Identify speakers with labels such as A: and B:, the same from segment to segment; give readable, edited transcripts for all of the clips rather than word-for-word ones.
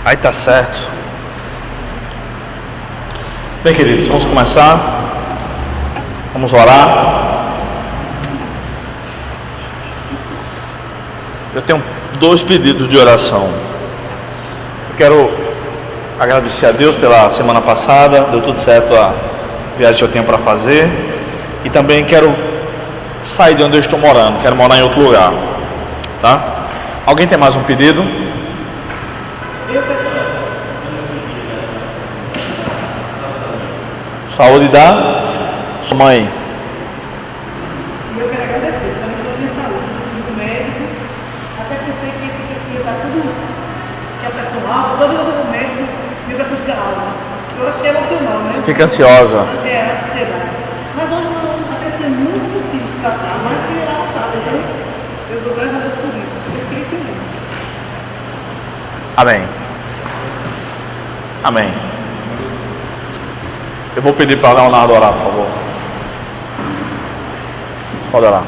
A: Aí tá certo. Bem, queridos, vamos começar. Vamos orar. Eu tenho 2 pedidos de oração. Eu quero agradecer a Deus pela semana passada, deu tudo certo a viagem que eu tenho para fazer. E também quero sair de onde eu estou morando, quero morar em outro lugar. Tá? Alguém tem mais um pedido? Saúde da sua mãe.
B: E eu quero agradecer também pela minha saúde, do médico, até pensei que ia estar tudo, que a pressão alta, quando eu vou no médico, minha pressão fica alta. Eu acho que é emocional, né?
A: Você fica ansiosa.
B: É, ansiedade. Mas hoje não, até tem muitos motivos para estar, mas cheguei lá altada, então eu dou graças a Deus por isso. Eu fiquei feliz.
A: Amém. Amém. Eu vou pedir para Leonardo orar, por favor. Pode orar.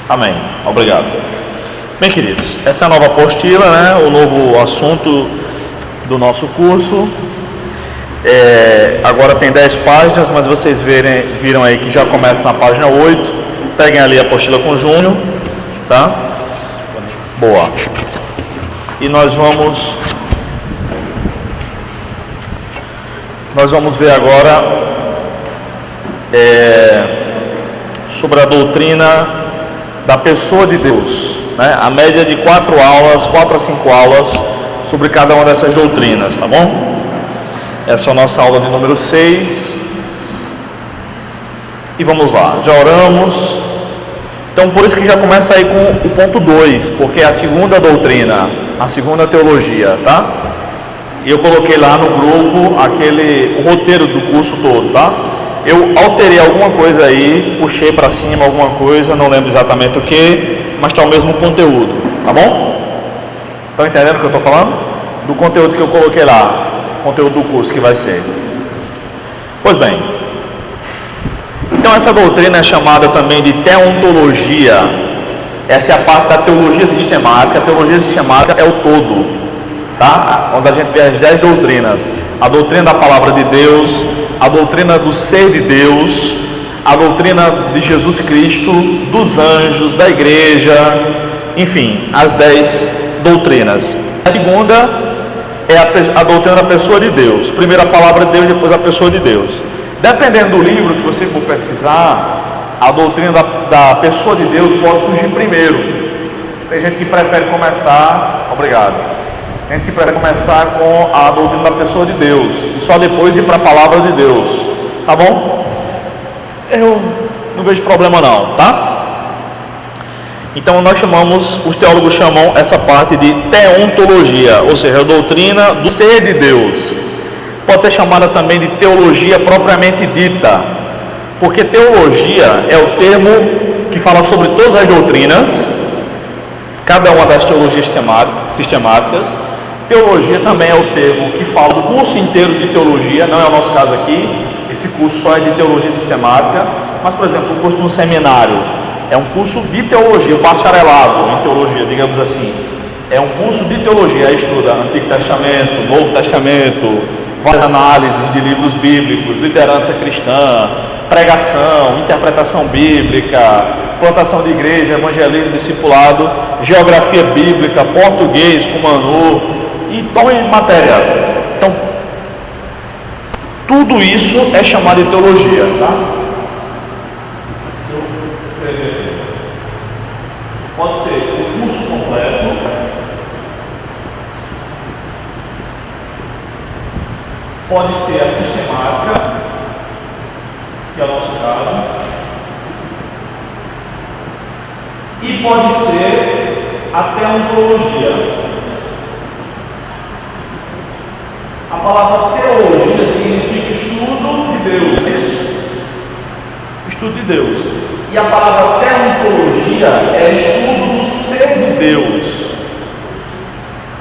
A: Amém. Obrigado. Bem, queridos, essa é a nova apostila, né? O novo assunto do nosso curso. Agora tem 10 páginas, mas vocês viram aí que já começa na página 8. Peguem ali a apostila com Júnior, tá? Boa. E nós vamos ver agora sobre a doutrina da pessoa de Deus, né? A média de 4 a 5 aulas sobre cada uma dessas doutrinas, tá bom? Essa é a nossa aula de número 6. E vamos lá, já oramos. Então por isso que já começa aí com o ponto 2, porque é a segunda doutrina, a segunda teologia, tá? E eu coloquei lá no grupo o roteiro do curso todo, tá? Eu alterei alguma coisa aí, puxei para cima alguma coisa, não lembro exatamente o que, mas está o mesmo conteúdo, tá bom? Estão entendendo o que eu estou falando? Do conteúdo que eu coloquei lá, conteúdo do curso que vai ser. Pois bem, então essa doutrina é chamada também de teontologia. Essa é a parte da teologia sistemática. A teologia sistemática é o todo, tá? Onde a gente vê as 10 doutrinas: a doutrina da palavra de Deus, a doutrina do ser de Deus, a doutrina de Jesus Cristo, dos anjos, da igreja, enfim, as 10 doutrinas. A segunda é a doutrina da pessoa de Deus. Primeiro a palavra de Deus, depois a pessoa de Deus. Dependendo do livro que você for pesquisar, a doutrina da pessoa de Deus pode surgir primeiro. Tem gente que prefere começar, tem gente que prefere começar com a doutrina da pessoa de Deus e só depois ir para a palavra de Deus, tá bom? Eu não vejo problema não, tá? Então os teólogos chamam essa parte de teontologia, ou seja, a doutrina do ser de Deus. Pode ser chamada também de teologia propriamente dita, porque teologia é o termo que fala sobre todas as doutrinas, cada uma das teologias sistemáticas. Teologia também é o termo que fala do curso inteiro de teologia, não é o nosso caso aqui, esse curso só é de teologia sistemática, mas, por exemplo, o curso no seminário é um curso de teologia, bacharelado em teologia, digamos assim, é um curso de teologia, aí estuda Antigo Testamento, Novo Testamento, várias análises de livros bíblicos, liderança cristã, pregação, interpretação bíblica, plantação de igreja, evangelismo, discipulado, geografia bíblica, português com Manu e tom em matéria. Então, tudo isso é chamado de teologia, tá? Pode ser o curso completo, pode ser a sistemática, que é o nosso caso, e pode ser a teontologia. palavra teologia significa estudo de Deus, é isso? Estudo de Deus. E a palavra teontologia é estudo do ser de Deus.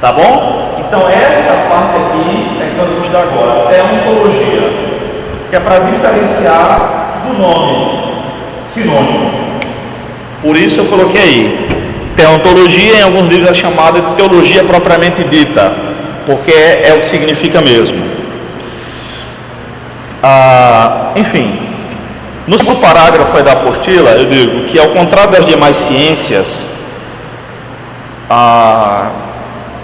A: Tá bom? Então essa parte aqui é que nós vamos estudar agora, teontologia, que é para diferenciar do nome sinônimo. Por isso eu coloquei aí. Teontologia em alguns livros é chamada de teologia propriamente dita, porque é o que significa mesmo. Enfim, no segundo parágrafo da apostila eu digo que, ao contrário das demais ciências,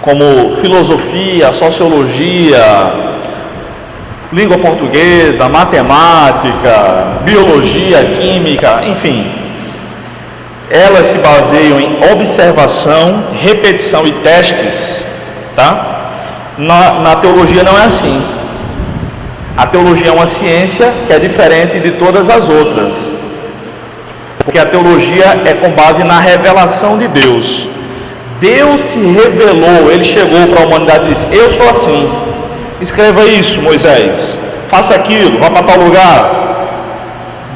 A: como filosofia, sociologia, língua portuguesa, matemática, biologia, química, enfim, elas se baseiam em observação, repetição e testes, tá? Na teologia não é assim. A teologia é uma ciência que é diferente de todas as outras, porque a teologia é com base na revelação de Deus. Deus se revelou, Ele chegou para a humanidade e disse: eu sou assim, escreva isso, Moisés, faça aquilo, vá para tal lugar.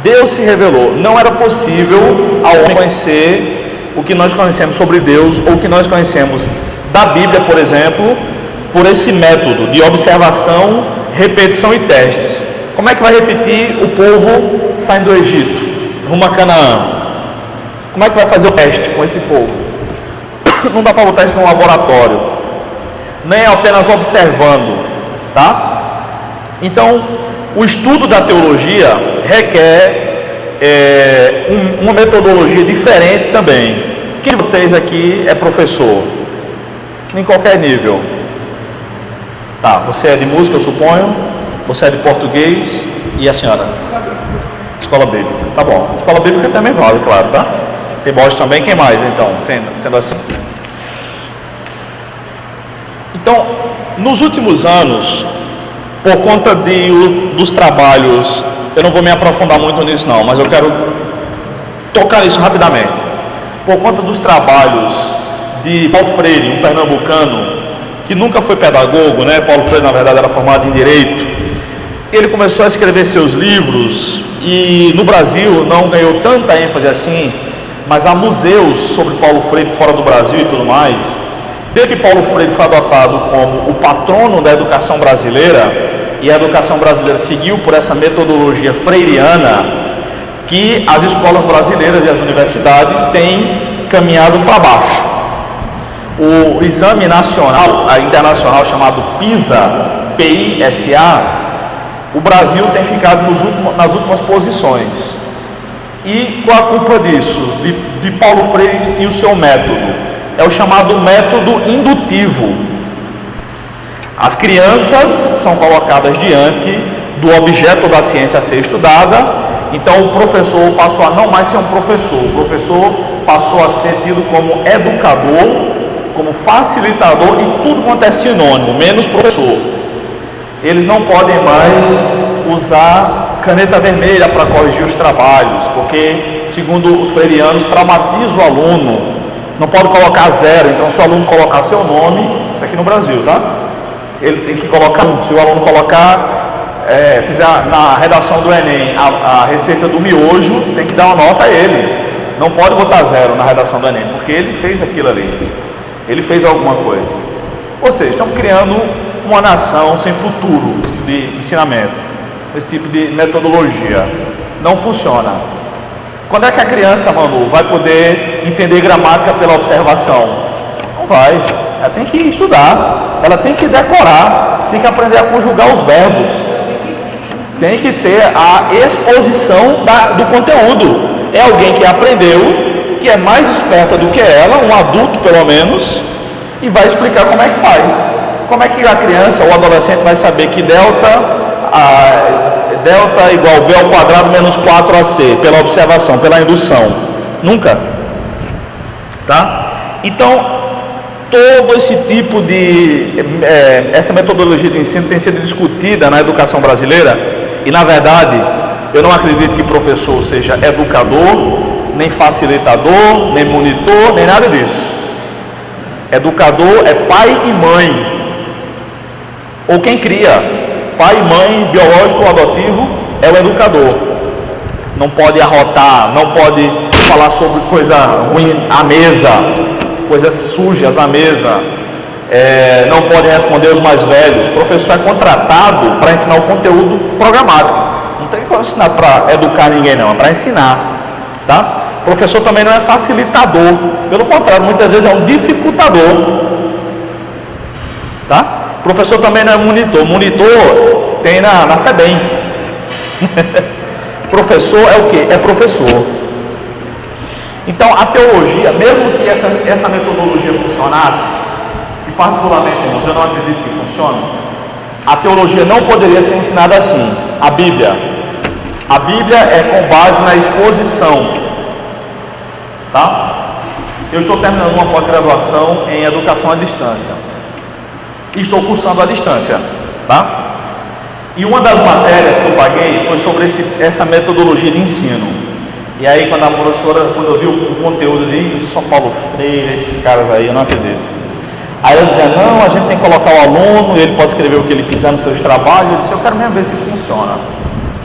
A: Deus se revelou. Não era possível ao homem conhecer o que nós conhecemos sobre Deus, ou o que nós conhecemos da Bíblia, por exemplo, por esse método de observação, repetição e testes. Como é que vai repetir o povo saindo do Egito, rumo a Canaã? Como é que vai fazer o teste com esse povo? Não dá para botar isso num laboratório, nem apenas observando, tá? Então, o estudo da teologia requer uma metodologia diferente também. Quem de vocês aqui é professor? Em qualquer nível. Tá, você é de música, eu suponho. Você é de português. E a senhora? Escola Bíblica. Tá bom. Escola Bíblica também vale, claro, tá? Tem bosta também. Quem mais, então? Sendo assim. Então, nos últimos anos, por conta dos trabalhos, eu não vou me aprofundar muito nisso não, mas eu quero tocar nisso rapidamente. Por conta dos trabalhos de Paulo Freire, um pernambucano, que nunca foi pedagogo, né? Paulo Freire, na verdade, era formado em Direito. Ele começou a escrever seus livros, e no Brasil não ganhou tanta ênfase assim, mas há museus sobre Paulo Freire fora do Brasil e tudo mais. Desde que Paulo Freire foi adotado como o patrono da educação brasileira, e a educação brasileira seguiu por essa metodologia freiriana, que as escolas brasileiras e as universidades têm caminhado para baixo. O exame nacional, internacional chamado PISA, PISA, o Brasil tem ficado nas últimas posições. E qual a culpa disso? De Paulo Freire e o seu método? É o chamado método indutivo. As crianças são colocadas diante do objeto da ciência a ser estudada, então o professor passou a não mais ser um professor, o professor passou a ser tido como educador, como facilitador e tudo quanto é sinônimo, menos professor. Eles não podem mais usar caneta vermelha para corrigir os trabalhos, porque, segundo os freirianos, traumatiza o aluno. Não pode colocar zero, então se o aluno colocar seu nome, isso aqui no Brasil, tá? Ele tem que colocar, se o aluno colocar, fizer na redação do Enem a receita do miojo, tem que dar uma nota a ele. Não pode botar zero na redação do Enem, porque ele fez aquilo ali. Ele fez alguma coisa. Ou seja, estamos criando uma nação sem futuro de ensinamento. Esse tipo de metodologia não funciona. Quando é que a criança, Manu, vai poder entender gramática pela observação? Não vai. Ela tem que estudar, ela tem que decorar, tem que aprender a conjugar os verbos, tem que ter a exposição do conteúdo. É alguém que aprendeu, que é mais esperta do que ela, um adulto pelo menos, e vai explicar como é que faz. Como é que a criança ou o adolescente vai saber que delta igual b ao quadrado menos 4ac, pela observação, pela indução? Nunca. Tá? Então, todo esse tipo essa metodologia de ensino tem sido discutida na educação brasileira, e na verdade eu não acredito que professor seja educador, nem facilitador, nem monitor, nem nada disso. Educador é pai e mãe. Ou quem cria, pai, mãe, biológico ou adotivo, é o educador. Não pode arrotar, não pode falar sobre coisa ruim à mesa, coisas sujas à mesa, não pode responder os mais velhos. O professor é contratado para ensinar o conteúdo programático. Não tem que ensinar para educar ninguém, não, é para ensinar, tá? O professor também não é facilitador, pelo contrário, muitas vezes é um dificultador, tá? O professor também não é monitor. Monitor tem na FEBEM. Professor é o que? É professor. Então a teologia, mesmo que essa metodologia funcionasse, e particularmente, irmãos, eu não acredito que funcione, a teologia não poderia ser ensinada assim. A Bíblia é com base na exposição, tá? Eu estou terminando uma pós-graduação em educação à distância. Estou cursando à distância, tá? E uma das matérias que eu paguei foi sobre essa metodologia de ensino. E aí quando a professora, quando eu vi o conteúdo de São Paulo Freire, esses caras aí, eu não acredito. Aí ela dizia, não, a gente tem que colocar o aluno, ele pode escrever o que ele quiser nos seus trabalhos. Eu disse, eu quero mesmo ver se isso funciona.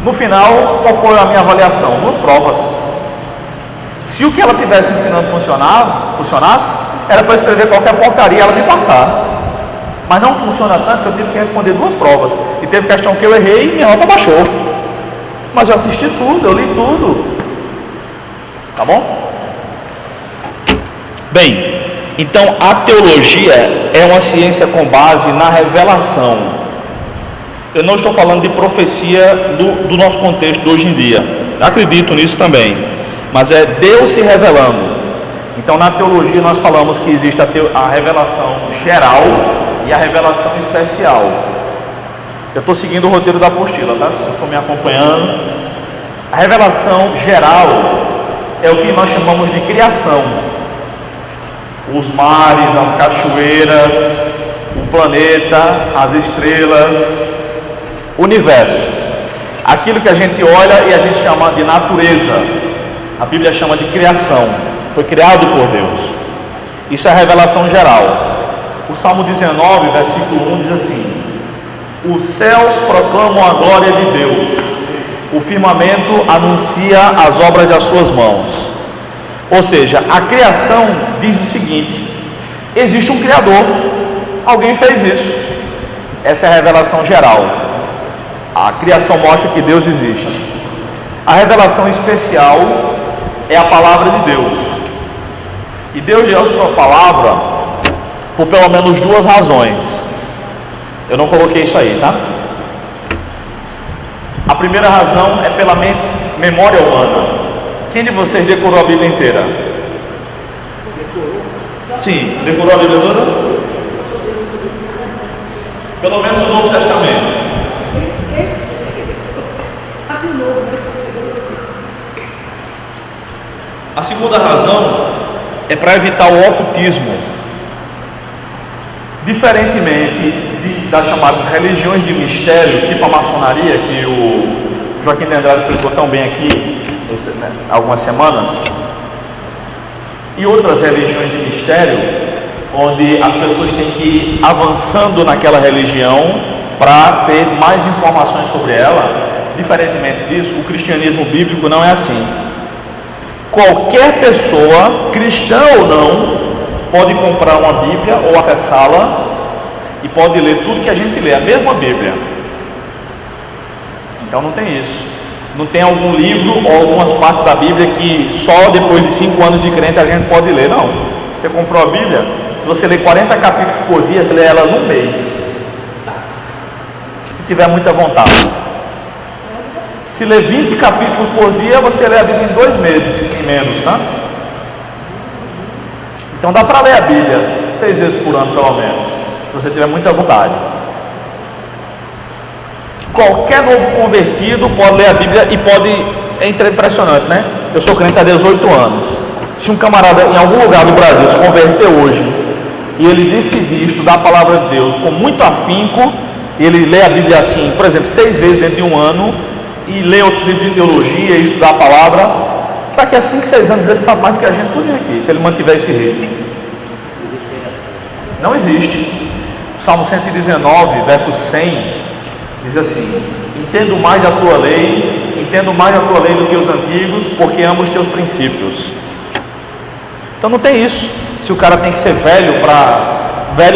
A: No final, qual foi a minha avaliação? 2 provas. Se o que ela estivesse ensinando funcionasse, era para escrever qualquer porcaria e ela me passar. Mas não funciona tanto que eu tive que responder 2 provas. E teve questão que eu errei e minha nota baixou. Mas eu assisti tudo, eu li tudo. Tá bom? Bem, então a teologia é uma ciência com base na revelação. Eu não estou falando de profecia do nosso contexto de hoje em dia. Acredito nisso também. Mas é Deus se revelando. Então na teologia nós falamos que existe a revelação geral e a revelação especial. Eu estou seguindo o roteiro da apostila, tá? Se você for me acompanhando. A revelação geral é o que nós chamamos de criação. Os mares, as cachoeiras, o planeta, as estrelas, o universo. Aquilo que a gente olha e a gente chama de natureza, a Bíblia chama de criação. Foi criado por Deus. Isso é a revelação geral. O Salmo 19, versículo 1 diz assim: os céus proclamam a glória de Deus, o firmamento anuncia as obras das suas mãos. Ou seja, a criação diz o seguinte: existe um Criador, alguém fez isso. Essa é a revelação geral. A criação mostra que Deus existe. A revelação especial é a palavra de Deus. E Deus deu a sua palavra por pelo menos 2 razões. Eu não coloquei isso aí, tá? A primeira razão é pela memória humana. Quem de vocês decorou a Bíblia inteira? Sim, decorou a Bíblia toda? Pelo menos o Novo Testamento. A segunda razão é para evitar o ocultismo. Diferentemente das chamadas religiões de mistério, tipo a maçonaria, que o Joaquim de Andrade explicou tão bem aqui algumas semanas, e outras religiões de mistério, onde as pessoas têm que ir avançando naquela religião para ter mais informações sobre ela. Diferentemente disso, o cristianismo bíblico não é assim. Qualquer pessoa, cristã ou não, pode comprar uma Bíblia ou acessá-la e pode ler tudo que a gente lê, a mesma Bíblia. Então não tem isso. Não tem algum livro ou algumas partes da Bíblia que só depois de 5 anos de crente a gente pode ler. Não. Você comprou a Bíblia, se você ler 40 capítulos por dia, você lê ela num mês, se tiver muita vontade. Se ler 20 capítulos por dia, você lê a Bíblia em 2 meses, em menos, tá? Então dá para ler a Bíblia 6 vezes por ano, pelo menos, se você tiver muita vontade. Qualquer novo convertido pode ler a Bíblia e pode... É impressionante, né? Eu sou crente há 18 anos. Se um camarada em algum lugar do Brasil se converter hoje e ele decidir estudar a palavra de Deus com muito afinco, e ele lê a Bíblia assim, por exemplo, 6 vezes dentro de um ano, e lê outros livros de teologia e estudar a palavra, daqui a 5, 6 anos ele sabe mais do que a gente tudo aqui, se ele mantiver esse ritmo. Não existe. Salmo 119, verso 100, diz assim: entendo mais a tua lei do que os antigos, porque amo os teus princípios. Então não tem isso, se o cara tem que ser velho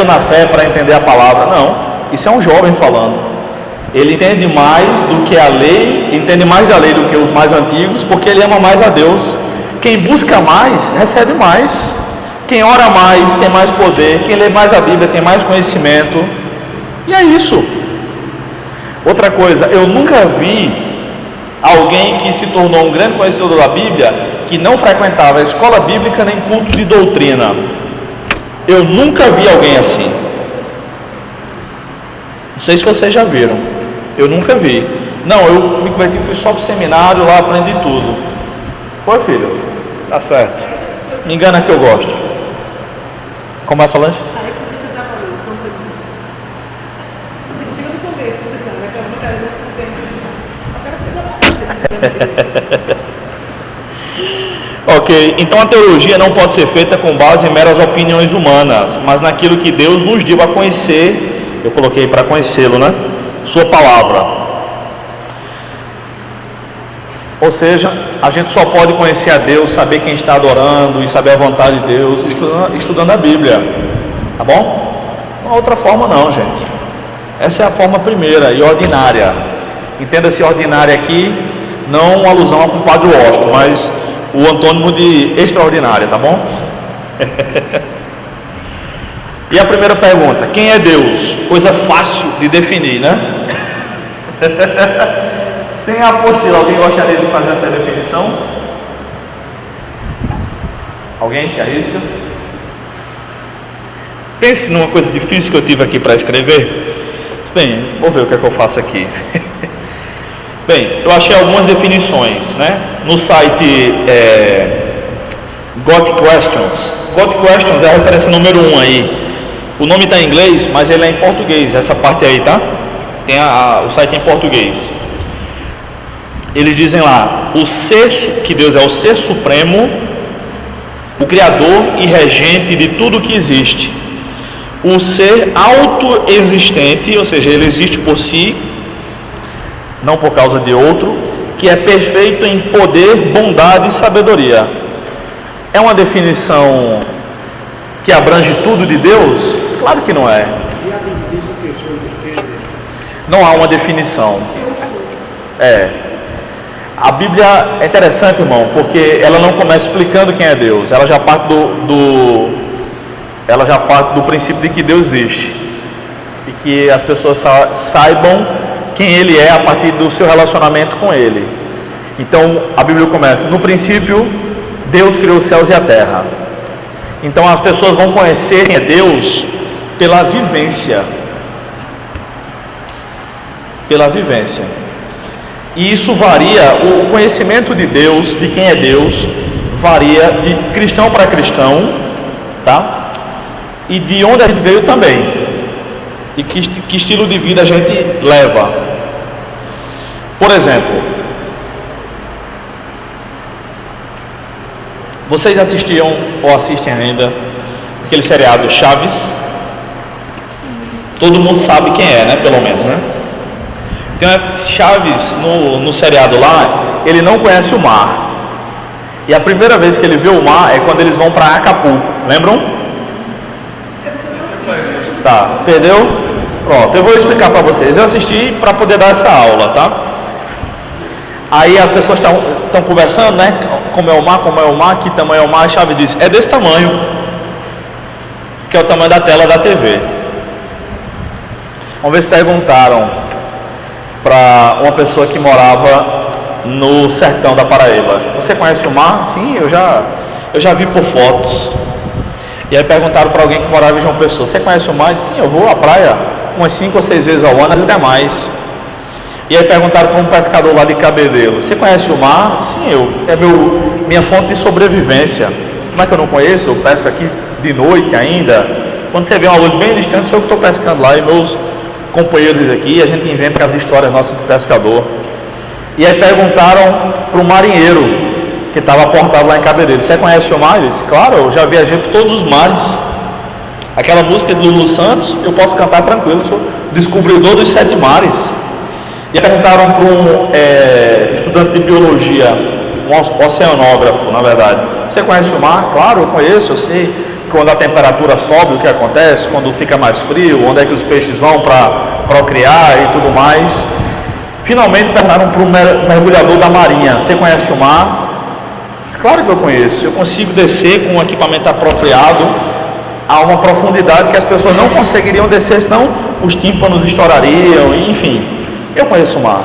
A: na fé para entender a palavra. Não, isso é um jovem falando. Ele entende mais do que a lei, entende mais da lei do que os mais antigos, porque ele ama mais a Deus. Quem busca mais, recebe mais. Quem ora mais, tem mais poder. Quem lê mais a Bíblia, tem mais conhecimento. E é isso. Outra coisa, eu nunca vi alguém que se tornou um grande conhecedor da Bíblia que não frequentava a escola bíblica nem culto de doutrina. Eu nunca vi alguém assim. Não sei se vocês já viram. Eu nunca vi. Não, eu me converti, fui só para o seminário, lá aprendi tudo. Foi, filho? Tá certo. Me engana que eu gosto. Começa lanche?
B: Aí quando você dá para o som, você chega no começo do seminário, aquelas bancadeiras que não tem no seminário.
A: Ok, então a teologia não pode ser feita com base em meras opiniões humanas, mas naquilo que Deus nos deu a conhecer. Eu coloquei para conhecê-lo, né? Sua palavra. Ou seja, a gente só pode conhecer a Deus, saber quem está adorando e saber a vontade de Deus estudando a Bíblia, tá bom? Não há outra forma não, gente. Essa é a forma primeira e ordinária. Entenda-se ordinária aqui, não uma alusão ao compadre Washington, mas o antônimo de extraordinária, tá bom? E a primeira pergunta: quem é Deus? Coisa fácil de definir, né? Sem a apostila, alguém gostaria de fazer essa definição? Alguém se arrisca? Pense numa coisa difícil que eu tive aqui para escrever. Bem, vou ver o que é que eu faço aqui. Bem, eu achei algumas definições, né? No site Got Questions. Got Questions é a referência número 1 aí. O nome está em inglês, mas ele é em português. Essa parte aí, tá? Tem o site em português. Eles dizem lá: o ser, que Deus é o ser supremo, o criador e regente de tudo que existe, o ser autoexistente, ou seja, ele existe por si, não por causa de outro, que é perfeito em poder, bondade e sabedoria. É uma definição que abrange tudo de Deus? Claro que não é. Não há uma definição. A Bíblia é interessante, irmão, porque ela não começa explicando quem é Deus. Ela já parte do princípio de que Deus existe e que as pessoas saibam quem Ele é a partir do seu relacionamento com Ele. Então a Bíblia começa: no princípio Deus criou os céus e a terra. Então as pessoas vão conhecer quem é Deus pela vivência. Pela vivência. E isso varia, o conhecimento de Deus, de quem é Deus, varia de cristão para cristão, tá? E de onde a gente veio também. E que estilo de vida a gente leva. Por exemplo, vocês assistiam ou assistem ainda aquele seriado Chaves? Todo mundo sabe quem é, né? Pelo menos, né? Então, Chaves, no seriado lá, ele não conhece o mar. E a primeira vez que ele vê o mar é quando eles vão para Acapulco. Lembram? Tá, perdeu? Pronto, eu vou explicar para vocês. Eu assisti para poder dar essa aula, tá? Aí as pessoas estão conversando, né? Como é o mar, que tamanho é o mar. A Chaves diz: é desse tamanho, que é o tamanho da tela da TV. Uma vez perguntaram para uma pessoa que morava no sertão da Paraíba: você conhece o mar? Sim, eu já vi por fotos. E aí perguntaram para alguém que morava em João Pessoa: você conhece o mar? Disse: sim, eu vou à praia umas 5 ou 6 vezes ao ano, até mais. E aí perguntaram para um pescador lá de Cabedelo: você conhece o mar? Sim, é minha fonte de sobrevivência. Como é que eu não conheço? Eu pesco aqui de noite ainda. Quando você vê uma luz bem distante, sou eu que estou pescando lá, e meus companheiros aqui, a gente inventa as histórias nossas de pescador. E aí perguntaram para o marinheiro que estava aportado lá em Cabedelo: você conhece o mar? Ele disse: claro, eu já viajei por todos os mares. Aquela música de Lulu Santos, eu posso cantar tranquilo, sou descobridor dos 7 mares. E perguntaram para um estudante de biologia, um oceanógrafo, na verdade: você conhece o mar? Claro, eu conheço, eu sei quando a temperatura sobe, o que acontece, quando fica mais frio, onde é que os peixes vão para procriar e tudo mais. Finalmente perguntaram para um mergulhador da marinha: você conhece o mar? Disse: claro que eu conheço, eu consigo descer com um equipamento apropriado a uma profundidade que as pessoas não conseguiriam descer, senão os tímpanos estourariam, enfim, eu conheço o mar.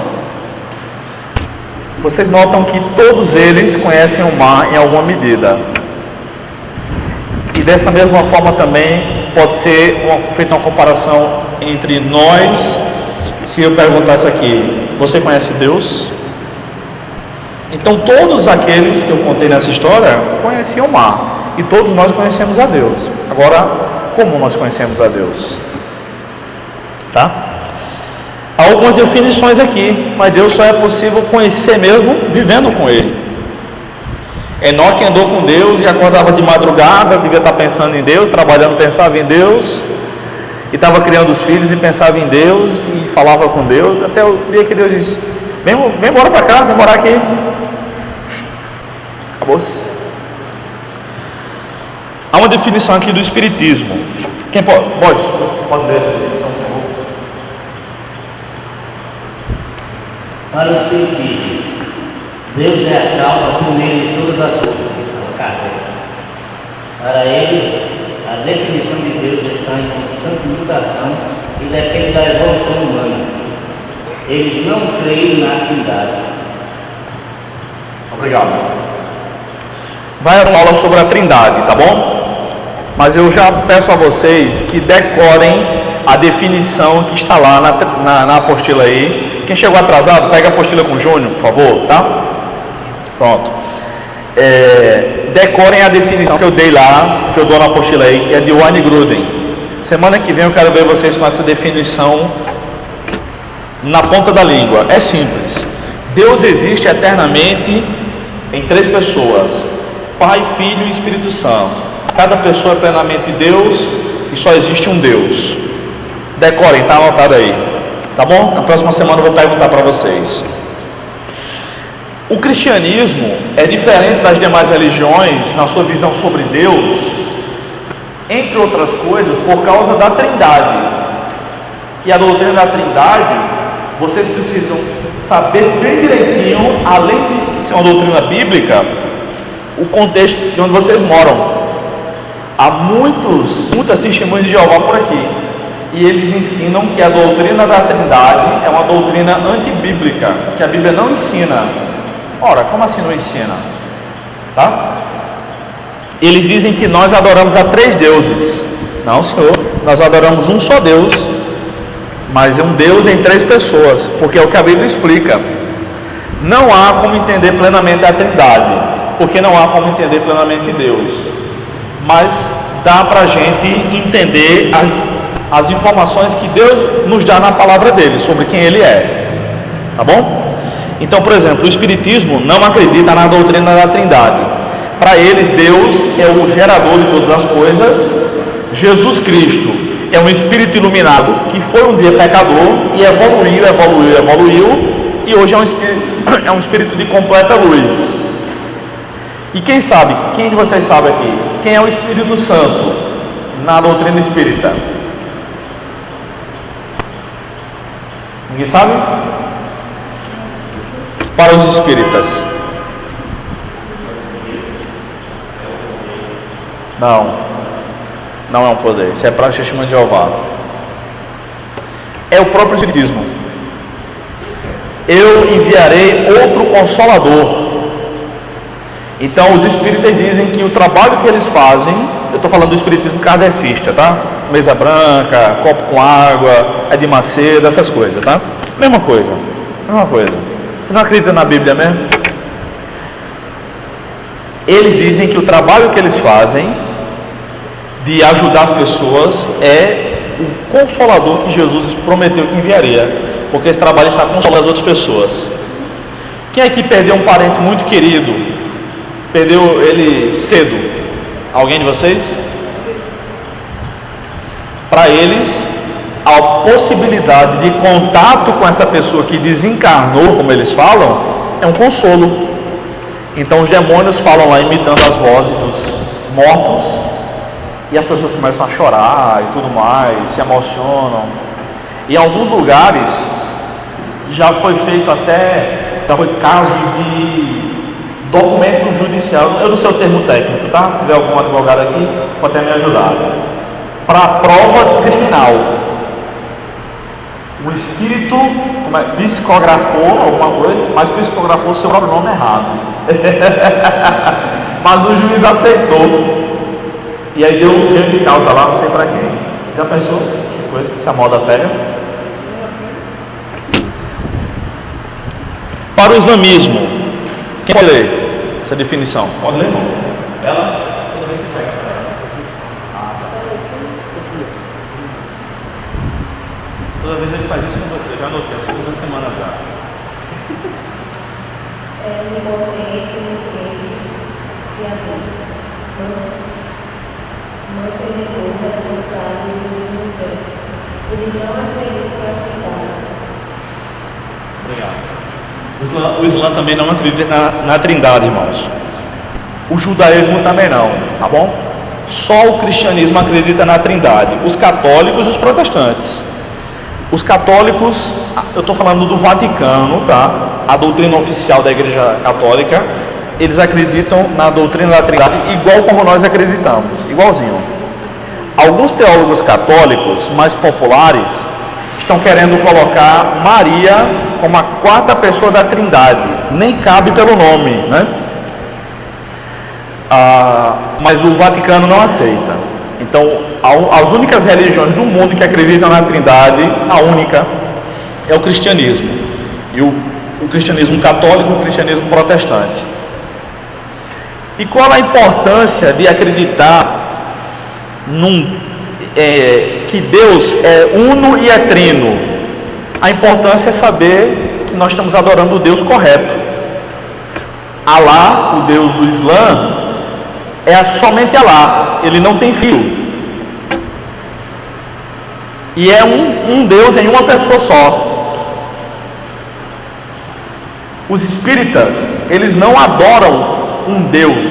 A: Vocês notam que todos eles conhecem o mar em alguma medida. E dessa mesma forma também pode ser feita uma comparação entre nós. Se eu perguntasse aqui: você conhece Deus? Então todos aqueles que eu contei nessa história conheciam o mar. E todos nós conhecemos a Deus. Agora, como nós conhecemos a Deus? Tá? Há algumas definições aqui, mas Deus só é possível conhecer mesmo vivendo com Ele. Enoque andou com Deus e acordava de madrugada, devia estar pensando em Deus, trabalhando, pensava em Deus, e estava criando os filhos e pensava em Deus, e falava com Deus, até o dia que Deus disse: vem embora para cá, vem morar aqui. Acabou-se. Há uma definição aqui do Espiritismo. Quem pode ler essa definição, por favor?
C: Para o Espiritismo, Deus é a causa primeira de todas as coisas. Para eles, a definição de Deus está em constante mutação e depende da evolução humana. Eles não creem na Trindade.
A: Obrigado. Vai a aula sobre a Trindade, tá bom? Mas eu já peço a vocês que decorem a definição que está lá na apostila aí. Quem chegou atrasado, pega a apostila com o Júnior, por favor, tá? Pronto. Decorem a definição que eu dei lá, que eu dou na apostila aí, que é de Wayne Grudem. Semana que vem eu quero ver vocês com essa definição na ponta da língua. É simples. Deus existe eternamente em 3 pessoas: Pai, Filho e Espírito Santo. Cada pessoa é plenamente Deus e só existe um Deus. Decorem, está anotado aí, tá bom? Na próxima semana eu vou perguntar para vocês. O cristianismo é diferente das demais religiões na sua visão sobre Deus, entre outras coisas, por causa da Trindade. E a doutrina da Trindade, vocês precisam saber bem direitinho, além de ser uma doutrina bíblica, o contexto de onde vocês moram. Há muitas testemunhas de Jeová por aqui, e eles ensinam que a doutrina da Trindade é uma doutrina antibíblica, que a Bíblia não ensina. Ora, como assim não ensina? Tá? Eles dizem que nós adoramos a 3 deuses. Não, senhor, nós adoramos um só Deus, mas é um Deus em 3 pessoas, porque é o que a Bíblia explica. Não há como entender plenamente a Trindade, porque não há como entender plenamente Deus, mas dá para a gente entender as informações que Deus nos dá na palavra dele, sobre quem ele é, tá bom? Então, por exemplo, o Espiritismo não acredita na doutrina da Trindade. Para eles, Deus é o gerador de todas as coisas. Jesus Cristo é um espírito iluminado que foi um dia pecador e evoluiu, e hoje é um espírito de completa luz. E quem de vocês sabe aqui, quem é o Espírito Santo na doutrina espírita? Ninguém sabe? Para os espíritas. Não é um poder. Isso é para a testemunha de Jeová. É o próprio Espiritismo. Eu enviarei outro Consolador. Então os espíritas dizem que o trabalho que eles fazem, eu estou falando do espiritismo kardecista, tá? Mesa branca, copo com água, é de Macedo, essas coisas, tá? Mesma coisa. Você não acredita na Bíblia mesmo? Eles dizem que o trabalho que eles fazem de ajudar as pessoas é o Consolador que Jesus prometeu que enviaria, porque esse trabalho está consolando as outras pessoas. Quem aqui perdeu um parente muito querido? Perdeu ele cedo? Alguém de vocês? Para eles, a possibilidade de contato com essa pessoa que desencarnou, como eles falam, é um consolo. Então os demônios falam lá imitando as vozes dos mortos, e as pessoas começam a chorar e tudo mais, se emocionam. Em alguns lugares já foi feito já foi caso de documento judicial, eu não sei o termo técnico, tá? Se tiver algum advogado aqui, pode até me ajudar. Para prova criminal, o espírito psicografou alguma coisa, mas psicografou o seu próprio nome errado. Mas o juiz aceitou. E aí deu um de causa lá, não sei para quem. Já pensou? Que coisa, se a moda pega? Para o islamismo, quem pode ler essa definição? Pode ler, não? Ela, toda vez que você pega para ela. Ah, tá certo. Toda vez ele faz isso com você, já anotei, a segunda semana já.
D: É envolvente, inocente e adulto. Mantenedor responsável do universo. Eles não acreditam na Trindade.
A: Obrigado. O Islã também não acredita na Trindade, irmãos. O judaísmo também não, tá bom? Só o cristianismo acredita na Trindade. Os católicos e os protestantes. Os católicos, eu estou falando do Vaticano, tá? A doutrina oficial da Igreja Católica, eles acreditam na doutrina da Trindade igual como nós acreditamos, igualzinho. Alguns teólogos católicos mais populares estão querendo colocar Maria como a quarta pessoa da Trindade, nem cabe pelo nome, né? Mas o Vaticano não aceita. Então, as únicas religiões do mundo que acreditam na Trindade, a única é o cristianismo. E o cristianismo católico e o cristianismo protestante. E qual a importância de acreditar que Deus é uno e é trino? A importância é saber que nós estamos adorando o Deus correto. Alá, o Deus do Islã, é somente Alá, ele não tem filho. E é um Deus em uma pessoa só. Os espíritas, eles não adoram um Deus,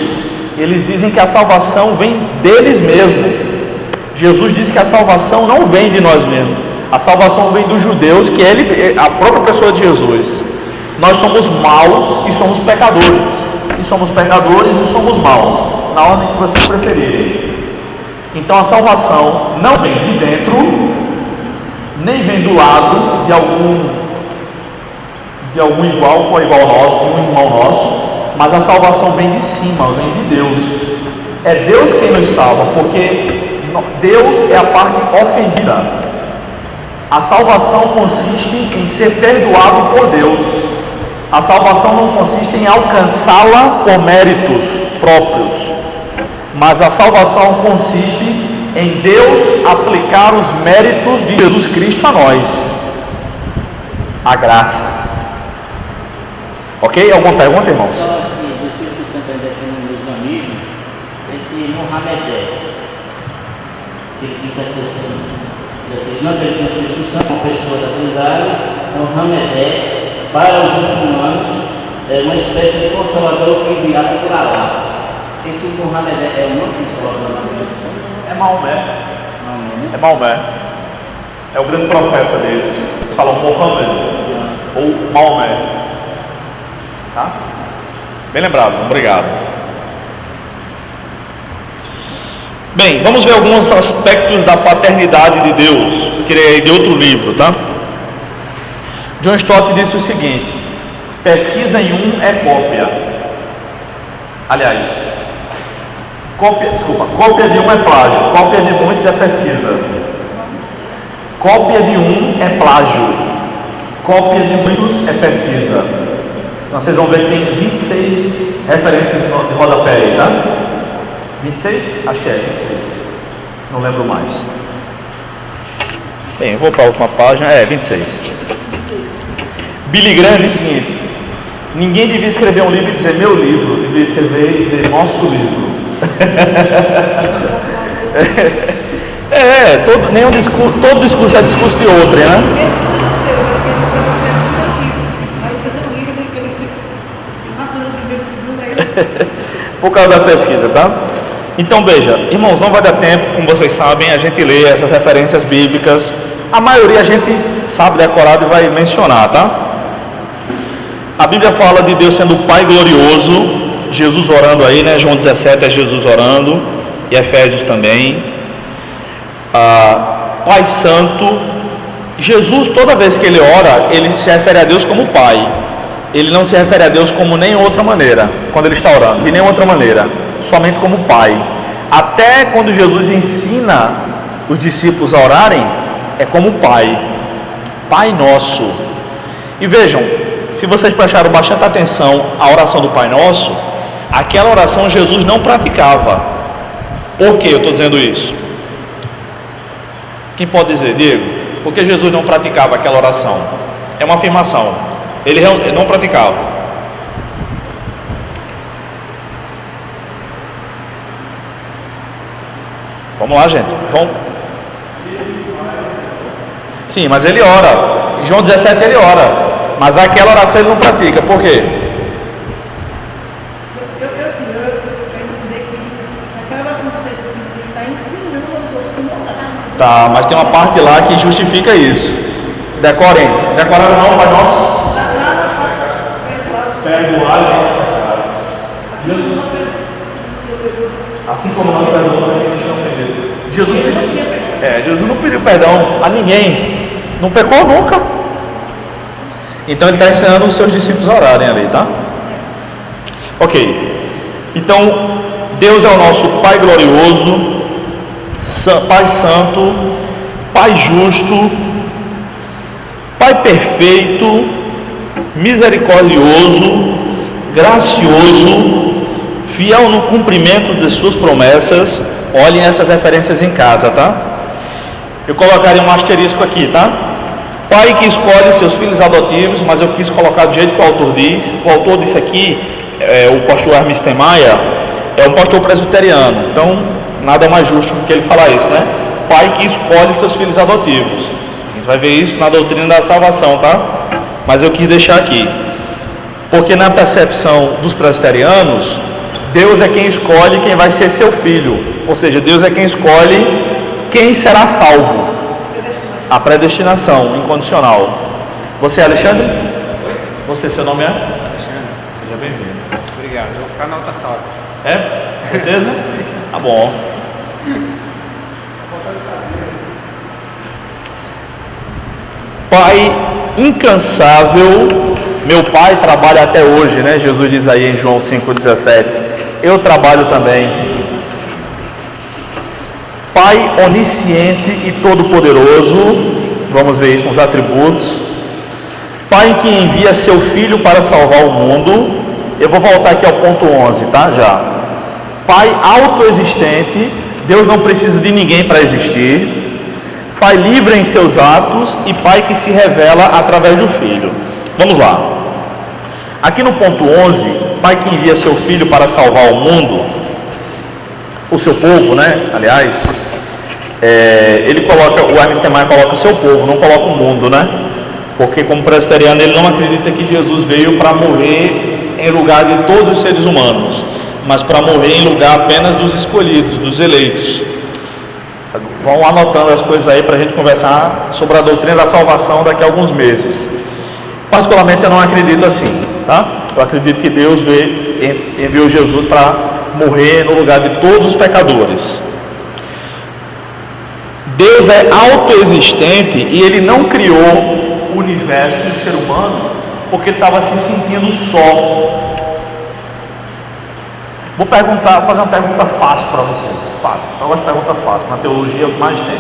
A: eles dizem que a salvação vem deles mesmos. Jesus disse que a salvação não vem de nós mesmos, a salvação vem dos judeus, que a própria pessoa de Jesus. Nós somos maus e somos pecadores, e somos pecadores e somos maus, na ordem que vocês preferirem. Então a salvação não vem de dentro, nem vem do lado de algum igual ou igual nosso, um irmão nosso, mas a salvação vem de cima, vem de Deus. É Deus quem nos salva, porque Deus é a parte ofendida. A salvação consiste em ser perdoado por Deus. A salvação não consiste em alcançá-la por méritos próprios, mas a salvação consiste em Deus aplicar os méritos de Jesus Cristo a nós, a graça. Ok? Alguma pergunta, irmãos?
C: Só assim, do Espírito Santo ainda tem no islamismo, esse Mohamedé, que ele disse assim, eles não acreditam no Espírito Santo, uma pessoa da Trindade, Mohamedé, para os muçulmanos, é uma espécie de consolador que enviado por Alá. Esse Mohamedé é o nome que eles colocam no Espírito Santo?
A: É Maomé. É Maomé. É o grande profeta deles. Eles falam Mohammed ou Maomé. Tá? Bem lembrado, obrigado. Bem, vamos ver alguns aspectos da paternidade de Deus, que é de outro livro, tá? John Stott disse o seguinte: pesquisa em um é cópia. Aliás, cópia de um é plágio, cópia de muitos é pesquisa. Cópia de um é plágio, cópia de muitos é pesquisa. Então vocês vão ver que tem 26 referências de rodapé aí, tá? 26? Acho que é 26. Não lembro mais. Bem, eu vou para a última página. 26. Billy Graham diz o seguinte: ninguém devia escrever um livro e dizer meu livro, devia escrever e dizer nosso livro. Nenhum discurso, todo discurso é discurso de outro, né?
B: Ele precisa do seu, porque ele está considerando o terceiro livro. Aí o terceiro livro ele fica mais coisa do primeiro e segundo, aí ele.
A: Por causa da pesquisa, tá? Então veja, irmãos, não vai dar tempo, como vocês sabem, a gente lê essas referências bíblicas. A maioria a gente sabe decorado e vai mencionar, tá? A Bíblia fala de Deus sendo o Pai glorioso, Jesus orando aí, né? João 17 é Jesus orando, e Efésios também. Pai Santo. Jesus, toda vez que ele ora, ele se refere a Deus como Pai. Ele não se refere a Deus como nem outra maneira, quando ele está orando, de nenhuma outra maneira, somente como Pai. Até quando Jesus ensina os discípulos a orarem, é como Pai, Pai Nosso. E vejam, se vocês prestaram bastante atenção à oração do Pai Nosso, aquela oração Jesus não praticava. Por que eu estou dizendo isso? Quem pode dizer, Diego? Por que Jesus não praticava aquela oração? É uma afirmação. Ele não praticava. Vamos lá, gente. Vamos. Sim, mas ele ora. Em João 17 ele ora. Mas aquela oração ele não pratica. Por quê?
B: Eu quero entender que aquela oração que está escrita, ele está ensinando aos outros como orar.
A: Tá, mas tem uma parte lá que justifica isso. Decorem. Decoraram não, Pai Nosso? Perdoar nossos pecados. Assim como nós perdoamos a gente não ofendeu. Jesus não pediu perdão a ninguém. Não pecou nunca. Então ele está ensinando os seus discípulos a orarem ali, tá? Ok. Então, Deus é o nosso Pai glorioso, Pai santo, Pai justo, Pai perfeito, misericordioso, gracioso, fiel no cumprimento de suas promessas. Olhem essas referências em casa, tá? Eu colocaria um asterisco aqui, tá? Pai que escolhe seus filhos adotivos, mas eu quis colocar do jeito que o autor diz. O autor disse aqui, o pastor Hermes Temaia, é um pastor presbiteriano, então nada mais justo do que ele falar isso, né? Pai que escolhe seus filhos adotivos. A gente vai ver isso na doutrina da salvação, tá? Mas eu quis deixar aqui, porque na percepção dos presbiterianos, Deus é quem escolhe quem vai ser seu filho, ou seja, Deus é quem escolhe quem será salvo. A predestinação incondicional. Você é Alexandre?
E: Oi?
A: Você, seu nome é?
E: Alexandre.
A: Seja bem-vindo.
E: Obrigado. Eu vou ficar na outra sala.
A: É? Certeza? Tá bom. Pai incansável. Meu pai trabalha até hoje, né? Jesus diz aí em João 5,17. Eu trabalho também. Pai onisciente e todo-poderoso. Vamos ver isso nos atributos. Pai que envia seu Filho para salvar o mundo. Eu vou voltar aqui ao ponto 11, tá? Já. Pai autoexistente. Deus não precisa de ninguém para existir. Pai livre em seus atos e Pai que se revela através do Filho. Vamos lá. Aqui no ponto 11, Pai que envia seu Filho para salvar o mundo, o seu povo, né? Aliás, ele coloca, o Hermes Temaia coloca o seu povo, não coloca o mundo, né? Porque como presbiteriano ele não acredita que Jesus veio para morrer em lugar de todos os seres humanos, mas para morrer em lugar apenas dos escolhidos, dos eleitos. Vão anotando as coisas aí para a gente conversar sobre a doutrina da salvação daqui a alguns meses. Particularmente eu não acredito assim, tá? Eu acredito que Deus enviou Jesus para morrer no lugar de todos os pecadores. Deus é autoexistente e Ele não criou o universo e o ser humano porque Ele estava se sentindo só. Vou fazer uma pergunta fácil para vocês. Fácil, só gosto de pergunta fácil. Na teologia mais tem.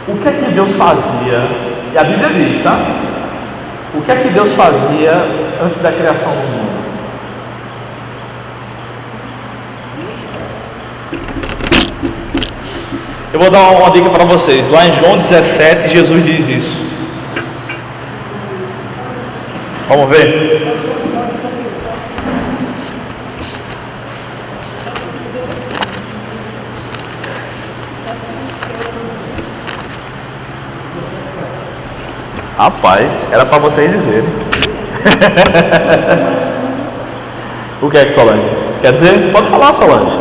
A: O que é que Deus fazia? E a Bíblia diz, tá? O que é que Deus fazia antes da criação do mundo? Eu vou dar uma dica para vocês. Lá em João 17, Jesus diz isso. Vamos ver? Rapaz, era para vocês dizerem. O que é que, Solange? Quer dizer? Pode falar, Solange.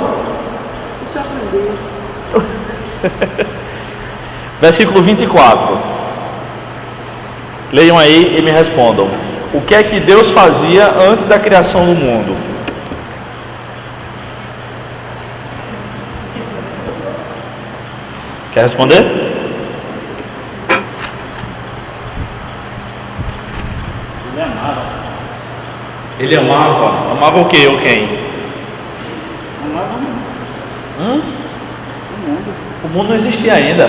B: Deixa eu aprender.
A: Versículo 24. Leiam aí e me respondam. O que é que Deus fazia antes da criação do mundo? Quer responder?
C: Ele amava.
A: Ele amava. Amava o quê ou quem?
C: Amava o mundo.
A: O mundo não existia ainda.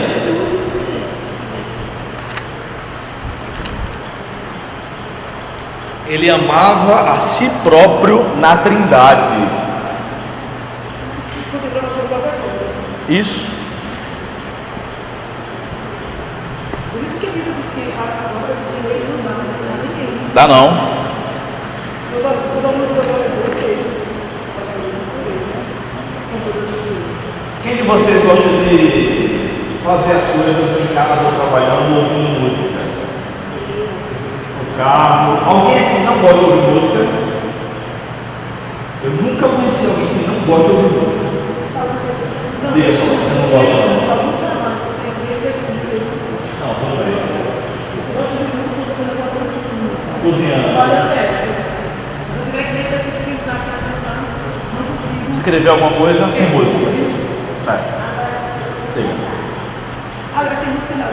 A: Ele amava a si próprio na Trindade.
B: Foi para você qualquer coisa.
A: Isso.
B: Por isso que a Bíblia diz que agora você ele não dá para ninguém.
A: Dá não.
B: Todo mundo da glória é Deus mesmo. São todas as coisas.
A: Quem de vocês gosta de fazer as coisas em casa ou trabalhando ouvindo música? No carro? Alguém aqui não gosta de ouvir música? Eu nunca conheci alguém que não gosta de ouvir música. Diga só, você não gosta? Não, tudo bem. Cozinhando. Escrever alguma coisa sem música. Certo. Diga.
B: Agora sem música não.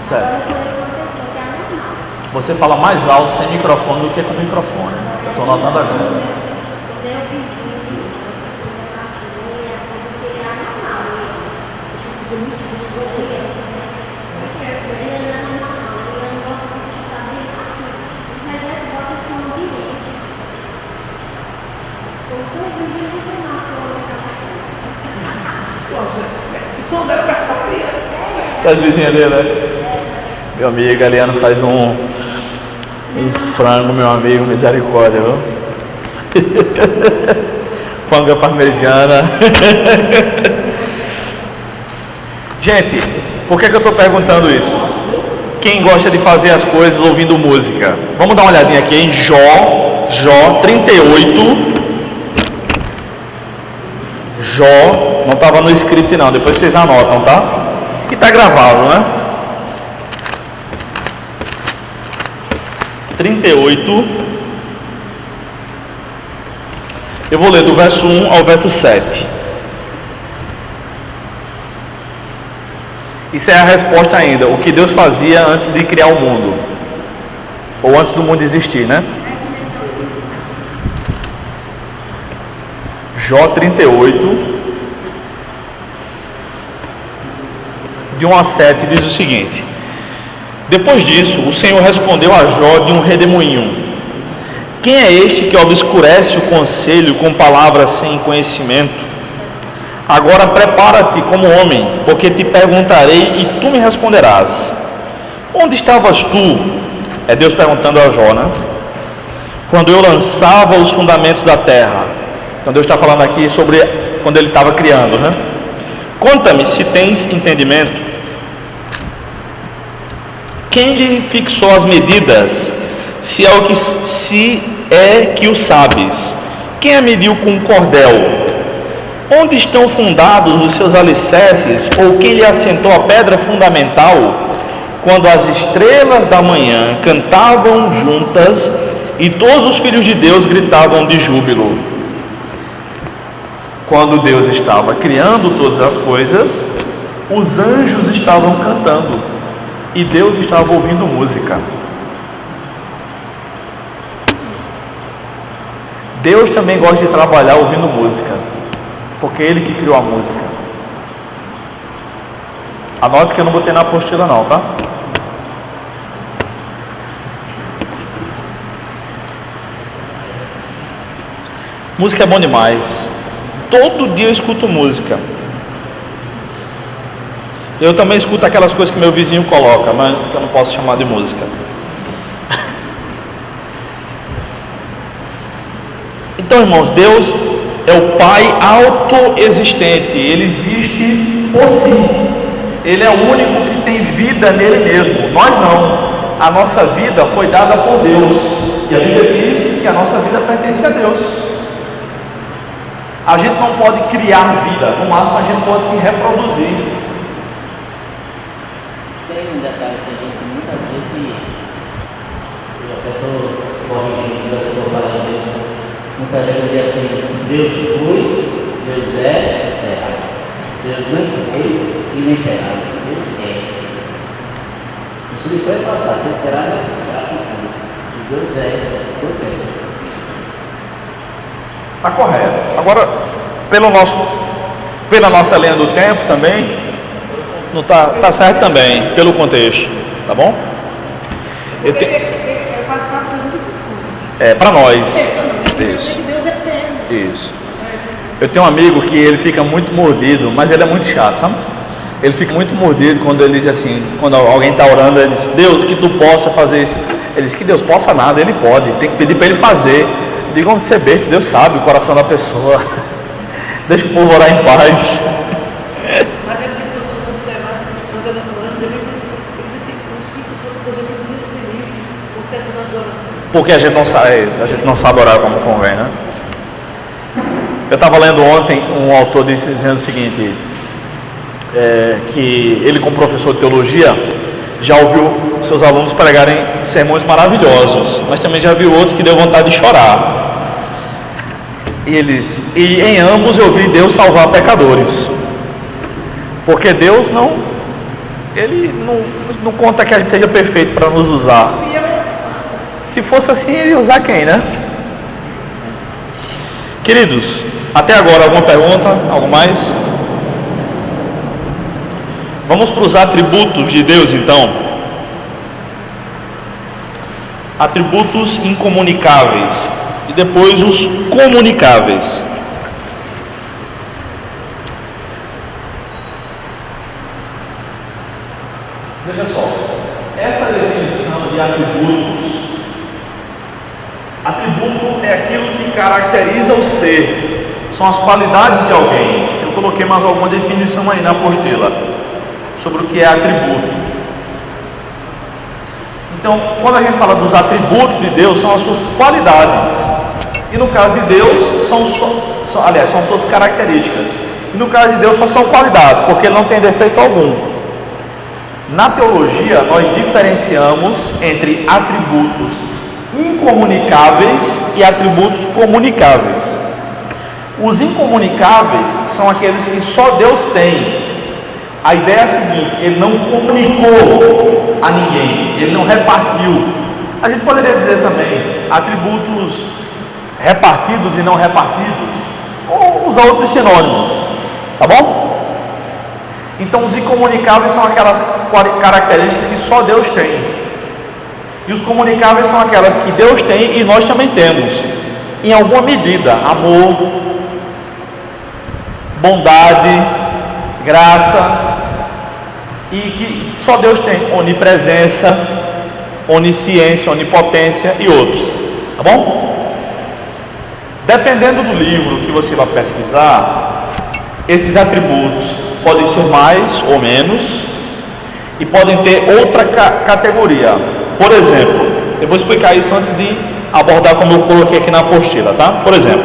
A: Certo.
D: Agora eu conheço uma pessoa que é anormal.
A: Você fala mais alto sem microfone do que com microfone. Eu estou notando agora.
D: Meu vizinho me disse na rua, porque ele é anormal. Ele não é anormal, ele não gosta de escutar bem baixinho. Mas ele bota som ambiente. O vizinho não tem uma
B: O som dela vai ficar ali.
A: Das vizinhas dele, né? Meu amigo, a Eliana faz um frango, meu amigo, misericórdia, viu? Fanga parmegiana. Gente, por que eu estou perguntando isso? Quem gosta de fazer as coisas ouvindo música? Vamos dar uma olhadinha aqui em Jó 38. Jó, não estava no script não, depois vocês anotam, tá? E está gravado, né? 38. Eu vou ler do verso 1 ao verso 7. Isso é a resposta ainda, o que Deus fazia antes de criar o mundo. Ou antes do mundo existir, né? Jó 38, de 1 a 7, diz o seguinte: Depois disso, o Senhor respondeu a Jó de um redemoinho: Quem é este que obscurece o conselho com palavras sem conhecimento? Agora prepara-te como homem, porque te perguntarei e tu me responderás. Onde estavas tu? É Deus perguntando a Jó, né? Quando eu lançava os fundamentos da terra. Então Deus está falando aqui sobre quando ele estava criando, né? Conta-me se tens entendimento. Quem lhe fixou as medidas? Se é que o sabes. Quem a mediu com um cordel? Onde estão fundados os seus alicerces? Ou quem lhe assentou a pedra fundamental? Quando as estrelas da manhã cantavam juntas e todos os filhos de Deus gritavam de júbilo. Quando Deus estava criando todas as coisas, os anjos estavam cantando e Deus estava ouvindo música. Deus também gosta de trabalhar ouvindo música, porque é Ele que criou a música. Anote que eu não botei na apostila não, tá? Música é bom demais. Todo dia eu escuto música. Eu também escuto aquelas coisas que meu vizinho coloca, mas que eu não posso chamar de música. Então, irmãos, Deus é o Pai autoexistente. Ele existe por si. Ele é o único que tem vida nele mesmo. Nós não. a nossa vida foi dada por Deus, e a Bíblia diz que a nossa vida pertence a Deus. A gente não pode criar vida, no máximo a gente pode se reproduzir.
C: Tem um detalhe que a gente muitas vezes, eu até estou corrigindo, já estou falando isso, muitas vezes eu digo assim: Deus foi, Deus é, será. Deus não foi e nem será. Deus é. Isso lhe foi passar, Deus será, será futuro. E Deus é, foi bem.
A: Está correto. Agora, pela nossa linha do tempo também, não tá certo também, pelo contexto, tá bom?
B: É passado, presente e futuro.
A: É, para nós.
B: Isso. Deus é eterno.
A: Isso. Eu tenho um amigo que ele fica muito mordido, mas ele é muito chato, sabe? Ele fica muito mordido quando ele diz assim, quando alguém está orando, ele diz: Deus, que tu possa fazer isso. Ele diz que Deus possa nada, ele pode, tem que pedir para ele fazer. Digo, vamos ser besta, Deus sabe o coração da pessoa. Deixa o povo orar em paz.
B: Mas deve ter pessoas observar, quando eu não ando, o Espírito Santo da gente indisponíveis por certo das orações.
A: Porque a gente não sabe orar como convém, né? Eu estava lendo ontem um autor dizendo o seguinte, que ele, como professor de teologia, já ouviu seus alunos pregarem sermões maravilhosos, mas também já viu outros que deu vontade de chorar. E em ambos eu vi Deus salvar pecadores, porque Deus ele não conta que a gente seja perfeito para nos usar. Se fosse assim, ele ia usar quem, né? Queridos, até agora alguma pergunta? Algo mais? Vamos para os atributos de Deus então. Atributos incomunicáveis e depois os comunicáveis. Veja só, essa definição de atributo é aquilo que caracteriza o ser, são as qualidades de alguém. Eu coloquei mais alguma definição aí na apostila sobre o que é atributo. Então, quando a gente fala dos atributos de Deus, são as suas qualidades. E no caso de Deus, são suas características. E no caso de Deus, só são qualidades, porque ele não tem defeito algum. Na teologia, nós diferenciamos entre atributos incomunicáveis e atributos comunicáveis. Os incomunicáveis são aqueles que só Deus tem. A ideia é a seguinte: ele não comunicou a ninguém, ele não repartiu. A gente poderia dizer também atributos repartidos e não repartidos, ou usar outros sinônimos, tá bom? Então os incomunicáveis são aquelas características que só Deus tem, e os comunicáveis são aquelas que Deus tem e nós também temos, em alguma medida: amor, bondade, graça, e que só Deus tem: onipresença, onisciência, onipotência e outros, tá bom? Dependendo do livro que você vai pesquisar, esses atributos podem ser mais ou menos e podem ter outra categoria. Por exemplo, eu vou explicar isso antes de abordar como eu coloquei aqui na apostila, tá? Por exemplo,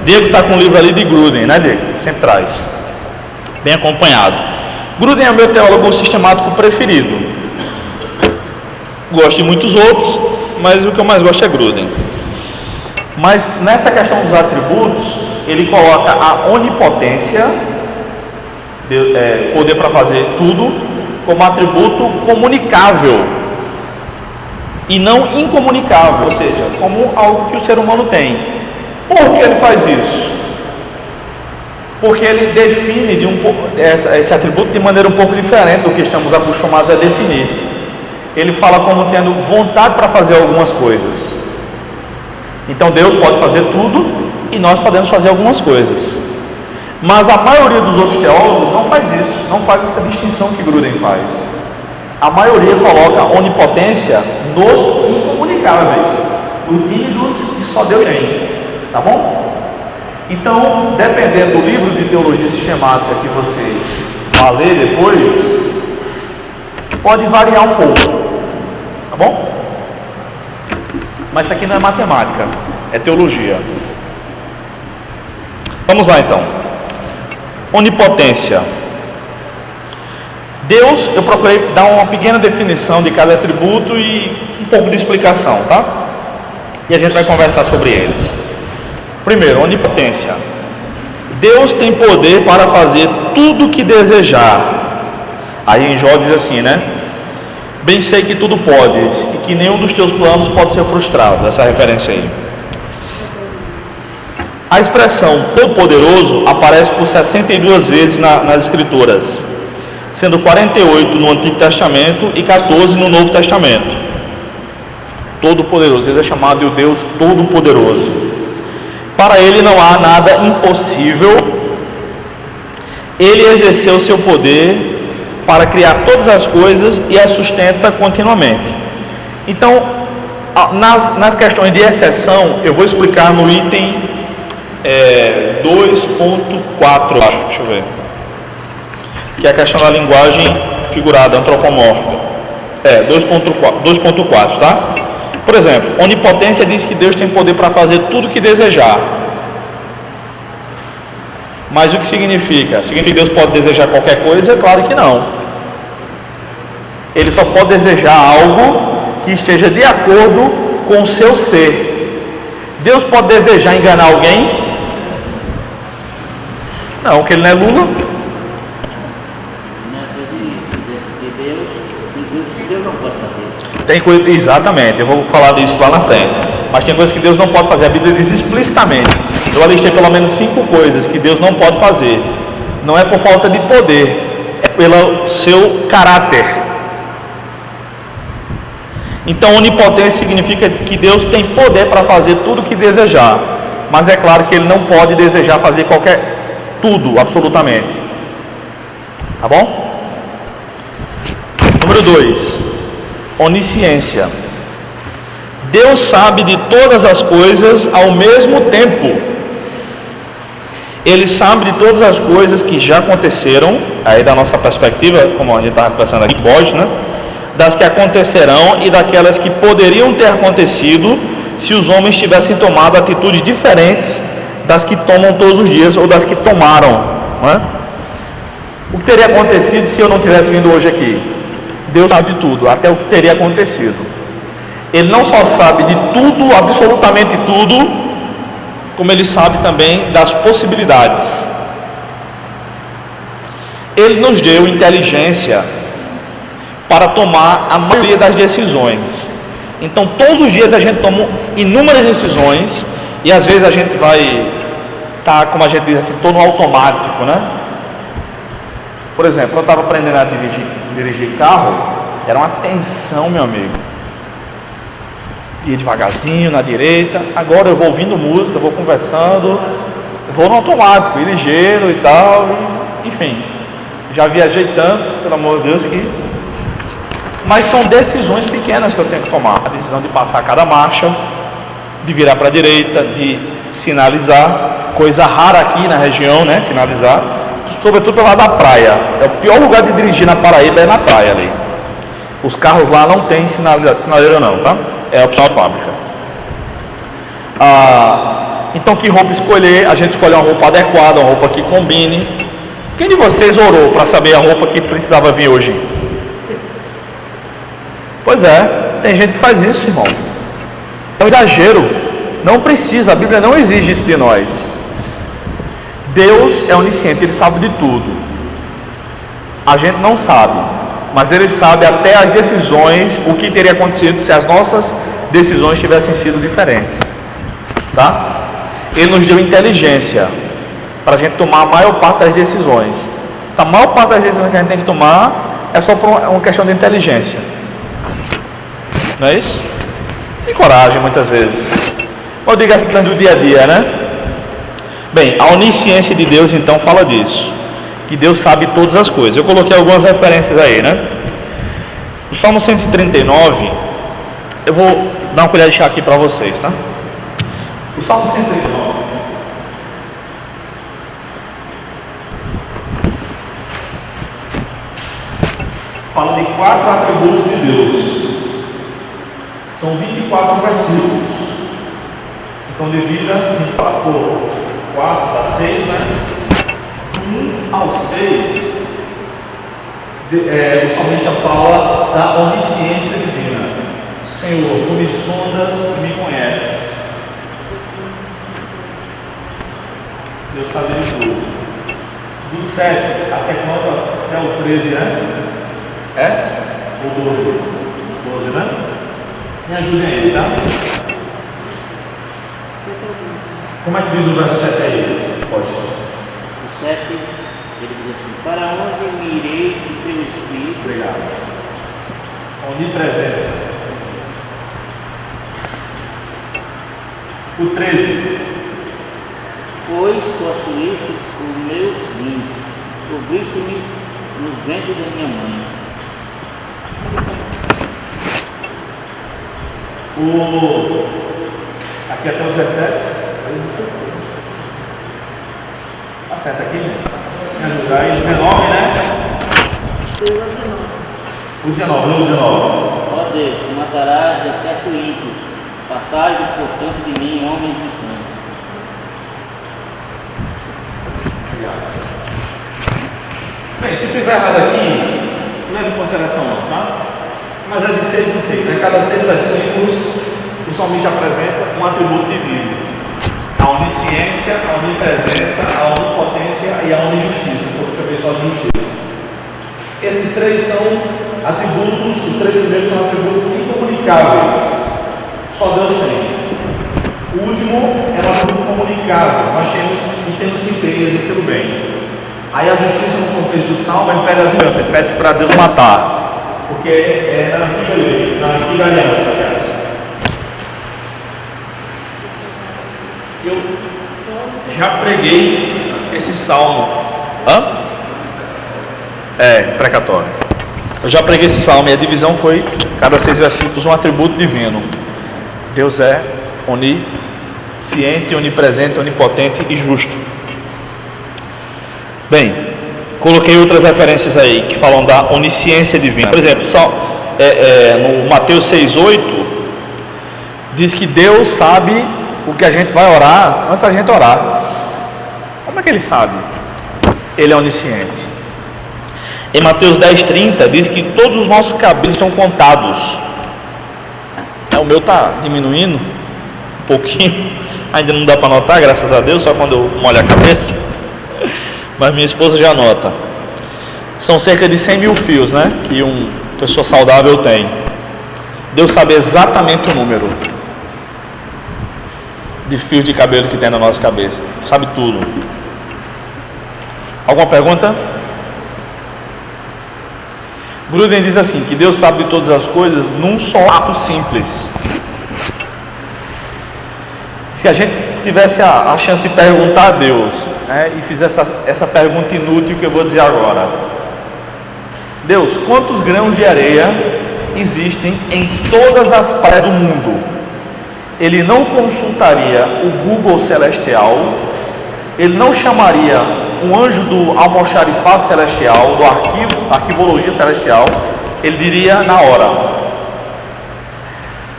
A: Diego está com o livro ali de Gruden, né, Diego? Sempre traz, bem acompanhado. Gruden é meu teólogo sistemático preferido. Gosto de muitos outros, mas o que eu mais gosto é Gruden. Mas nessa questão dos atributos, ele coloca a onipotência, poder para fazer tudo, como atributo comunicável e não incomunicável, ou seja, como algo que o ser humano tem. Por que ele faz isso? Porque ele define esse atributo de maneira um pouco diferente do que estamos acostumados a definir. Ele fala como tendo vontade para fazer algumas coisas. Então Deus pode fazer tudo e nós podemos fazer algumas coisas. Mas a maioria dos outros teólogos não faz isso, não faz essa distinção que Gruden faz. A maioria coloca a onipotência nos incomunicáveis, no time dos que só Deus tem, tá bom? Então, dependendo do livro de teologia sistemática que você vai ler depois, pode variar um pouco, tá Tá bom? Mas isso aqui não é matemática, é teologia. Vamos lá então. Onipotência. Deus, eu procurei dar uma pequena definição de cada atributo e um pouco de explicação, tá? E a gente vai conversar sobre eles. Primeiro, onipotência. Deus tem poder para fazer tudo o que desejar. Aí em Jó diz assim, né? Bem sei que tudo podes e que nenhum dos teus planos pode ser frustrado. Essa referência aí. A expressão todo-poderoso aparece por 62 vezes nas Escrituras, sendo 48 no Antigo Testamento e 14 no Novo Testamento. Todo-poderoso, ele é chamado de o Deus Todo-Poderoso. Para ele não há nada impossível. Ele exerceu seu poder para criar todas as coisas e as sustenta continuamente. Então, nas questões de exceção, eu vou explicar no item 2.4, deixa eu ver, que é a questão da linguagem figurada, antropomórfica. 2.4, tá? Por exemplo, onipotência diz que Deus tem poder para fazer tudo o que desejar. Mas o que significa? Significa que Deus pode desejar qualquer coisa? Claro que não. Ele só pode desejar algo que esteja de acordo com o seu ser. Deus pode desejar enganar alguém? Não, que ele não é Lula.
C: Não é dizer que Deus, tem coisas que Deus não pode fazer.
A: Tem coisa, exatamente, eu vou falar disso lá na frente. Mas tem coisas que Deus não pode fazer. A Bíblia diz explicitamente. Eu alistei pelo menos 5 coisas que Deus não pode fazer. Não é por falta de poder, é pelo seu caráter. Então, onipotência significa que Deus tem poder para fazer tudo o que desejar. Mas é claro que Ele não pode desejar fazer tudo, absolutamente. Tá bom? Número 2. Onisciência. Deus sabe de todas as coisas ao mesmo tempo. Ele sabe de todas as coisas que já aconteceram, aí da nossa perspectiva, como a gente estava conversando aqui, pode, né? Das que acontecerão e daquelas que poderiam ter acontecido se os homens tivessem tomado atitudes diferentes das que tomam todos os dias ou das que tomaram, não é? O que teria acontecido se eu não tivesse vindo hoje aqui? Deus sabe de tudo, até o que teria acontecido. Ele não só sabe de tudo, absolutamente tudo, como Ele sabe também das possibilidades. Ele nos deu inteligência para tomar a maioria das decisões. Então todos os dias a gente toma inúmeras decisões e às vezes a gente vai estar, como a gente diz assim, estou no automático, né? Por exemplo, eu estava aprendendo a dirigir carro, era uma tensão, meu amigo. Ia devagarzinho na direita. Agora eu vou ouvindo música, vou conversando, vou no automático, ir ligeiro e tal, enfim. Já viajei tanto, pelo amor de Deus, que... Mas são decisões pequenas que eu tenho que tomar. A decisão de passar cada marcha, de virar para a direita, de sinalizar. Coisa rara aqui na região, né? Sinalizar. Sobretudo pelo lado da praia. É o pior lugar de dirigir na Paraíba, é na praia ali. Os carros lá não tem sinaleira não, tá? É a opção da fábrica. Então que roupa escolher? A gente escolhe uma roupa adequada, uma roupa que combine. Quem de vocês orou para saber a roupa que precisava vir hoje? Pois é, tem gente que faz isso, irmão. É um exagero. Não precisa, a Bíblia não exige isso de nós. Deus é onisciente, Ele sabe de tudo. A gente não sabe, mas Ele sabe até as decisões, o que teria acontecido se as nossas decisões tivessem sido diferentes. Tá? Ele nos deu inteligência para a gente tomar a maior parte das decisões. Então, a maior parte das decisões que a gente tem que tomar é só por uma questão de inteligência. Não é isso? E coragem, muitas vezes. Eu digo as questões do dia a dia, né? Bem, a onisciência de Deus então fala disso, que Deus sabe todas as coisas. Eu coloquei algumas referências aí, né? O Salmo 139, eu vou dar uma colher de chá aqui para vocês, tá? O Salmo 139 fala de 4 atributos de Deus. São 24 versículos. Então divida 24 por 4 dá 6, né? 1 ao 6, o salmista fala da onisciência divina. Senhor, tu me sondas e me conheces. Deus sabe de tudo. Do 7 até quando? Até o 13, né? É? Ou 12? 12, né? Me ajudem aí, tá? Como é que diz o verso 7 aí? Pode.
C: O 7, ele diz assim: para onde me irei do teu Espírito?
A: Obrigado. Onipresença. O 13.
C: Pois possuíste os meus rins, cobriste-me no ventre da minha mãe.
A: Aqui até o 17. Acerta aqui, gente. Me ajudar aí. 19, né? O 19, não o 19.
C: Ó Deus, tu matarás de certo ímpio, apartai-vos, portanto, de mim, homens de sangue.
A: Bem, se tiver errado aqui, leve em consideração não, tá? Mas é de 6 em 6. Né? Cada 6 versículos, o salmista apresenta um atributo divino: a onisciência, a onipresença, a onipotência e a onijustiça, o professor só de justiça. Esses três são atributos, os três primeiros são atributos incomunicáveis. Só Deus tem. O último é um atributo comunicável. Nós temos que ter e exercer o bem. Aí a justiça no contexto do salmo impede a vingança, pede para Deus matar, porque é na antiga lei, na antiga aliança, aliás. Eu já preguei esse salmo. Precatório. Eu já preguei esse salmo e a divisão foi, cada 6 versículos, um atributo divino. Deus é onisciente, onipresente, onipotente e justo. Bem, coloquei outras referências aí que falam da onisciência divina. Por exemplo, no Mateus 6,8 diz que Deus sabe o que a gente vai orar antes da gente orar. Como é que Ele sabe? Ele é onisciente. Em Mateus 10,30 diz que todos os nossos cabelos estão contados. O meu está diminuindo um pouquinho, ainda não dá para notar, graças a Deus, só quando eu molho a cabeça. Mas minha esposa já nota. São cerca de 100 mil fios, né? Que uma pessoa saudável tem. Deus sabe exatamente o número de fios de cabelo que tem na nossa cabeça. Sabe tudo. Alguma pergunta? Gruden diz assim, que Deus sabe de todas as coisas num só ato simples. Se a gente tivesse a chance de perguntar a Deus, né, e fizesse essa pergunta inútil que eu vou dizer agora: Deus, quantos grãos de areia existem em todas as praias do mundo? Ele não consultaria o Google celestial, ele não chamaria um anjo do almoxarifado celestial, do arquivologia celestial, ele diria na hora.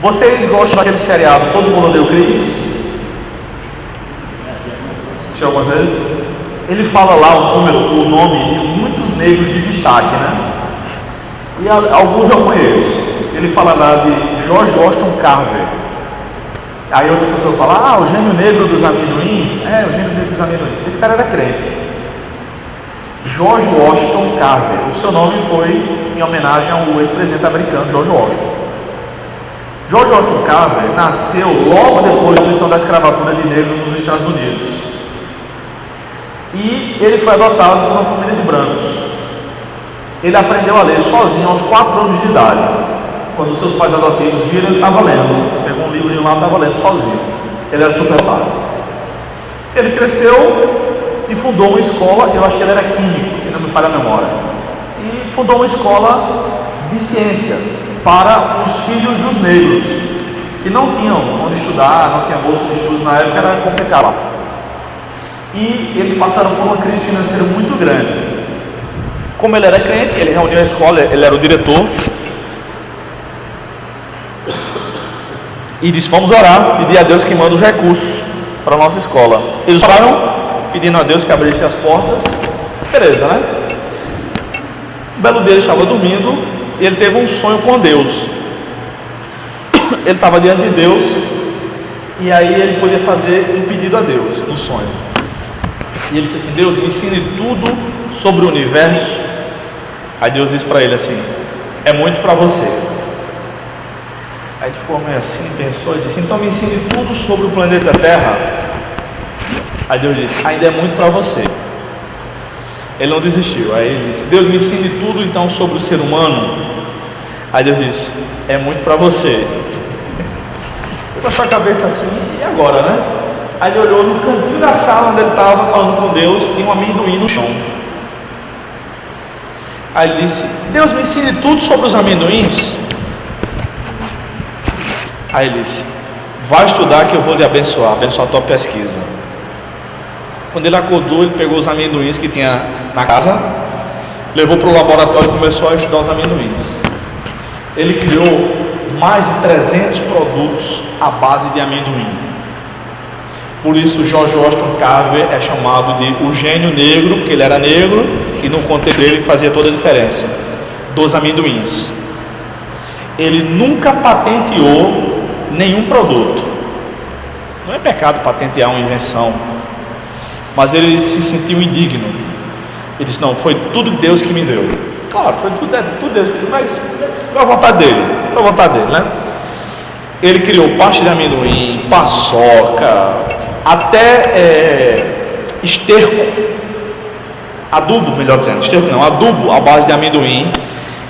A: Vocês gostam daquele seriado Todo Mundo Odeia o Chris? Assistiu algumas vezes? Ele fala lá o nome de muitos negros de destaque, né? E alguns eu conheço. Ele fala lá de George Washington Carver. Aí outra pessoa fala, o gênio negro dos amendoins. O gênio negro dos amendoins. Esse cara era crente. George Washington Carver. O seu nome foi em homenagem ao ex-presidente americano George Washington. George Washington Carver nasceu logo depois da abolição da escravatura de negros nos Estados Unidos. E ele foi adotado por uma família de brancos. Ele aprendeu a ler sozinho aos 4 anos de idade. Quando seus pais adotivos viram, ele estava lendo. Pegou um livro lá e estava lendo sozinho. Ele era superdotado. Ele cresceu e fundou uma escola, eu acho que ele era químico, se não me falha a memória. E fundou uma escola de ciências para os filhos dos negros, que não tinham onde estudar, não tinha bolsa de estudos na época, era complicado. E eles passaram por uma crise financeira muito grande. Como ele era crente, ele reuniu a escola, ele era o diretor. e disse: vamos orar, pedir a Deus que manda os recursos para a nossa escola. Eles oraram, pedindo a Deus que abrisse as portas. Beleza, né? Um belo dia ele estava dormindo e ele teve um sonho com Deus. Ele estava diante de Deus e aí ele podia fazer um pedido a Deus no sonho. E ele disse assim: Deus, me ensine tudo sobre o universo. Aí Deus disse para ele assim: é muito para você. Aí ele ficou meio assim, pensou e disse: então me ensine tudo sobre o planeta Terra. Aí Deus disse: ainda é muito para você. Ele não desistiu. Aí ele disse: Deus, me ensine tudo então sobre o ser humano. Aí Deus disse: é muito para você. Ele baixou a cabeça assim: e agora, né? Aí ele olhou no cantinho da sala onde ele estava falando com Deus, tinha um amendoim no chão. Aí ele disse: Deus, me ensine tudo sobre os amendoins. Aí ele disse: vai estudar que eu vou lhe abençoar a tua pesquisa. Quando ele acordou, ele pegou os amendoins que tinha na casa, levou para o laboratório e começou a estudar os amendoins. Ele criou mais de 300 produtos à base de amendoim. Por isso George Washington Carver é chamado de o gênio negro, porque ele era negro e no contexto dele fazia toda a diferença dos amendoins. Ele nunca patenteou nenhum produto. Não é pecado patentear uma invenção, mas ele se sentiu indigno. Ele disse: não, foi tudo Deus que me deu. Claro, foi tudo Deus que me deu, mas foi a vontade dele, né? Ele criou pasta de amendoim, paçoca, até esterco, adubo, melhor dizendo, esterco não, adubo à base de amendoim.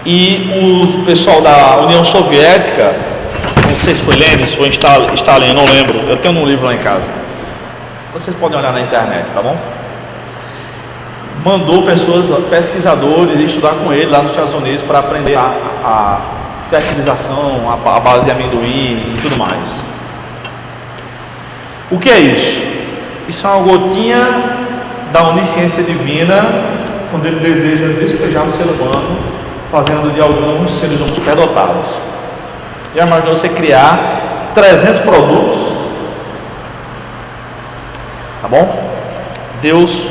A: E o pessoal da União Soviética, não sei se foi Lenin, se foi Stalin, não lembro, eu tenho um livro lá em casa, vocês podem olhar na internet, tá bom? Mandou pesquisadores estudar com ele lá nos Estados Unidos para aprender a fertilização, a base de amendoim e tudo mais. O que é isso? Isso é uma gotinha da onisciência divina, quando ele deseja despejar no ser humano, fazendo de alguns seres humanos superdotados. Já imaginou você criar 300 produtos? Tá bom? Deus,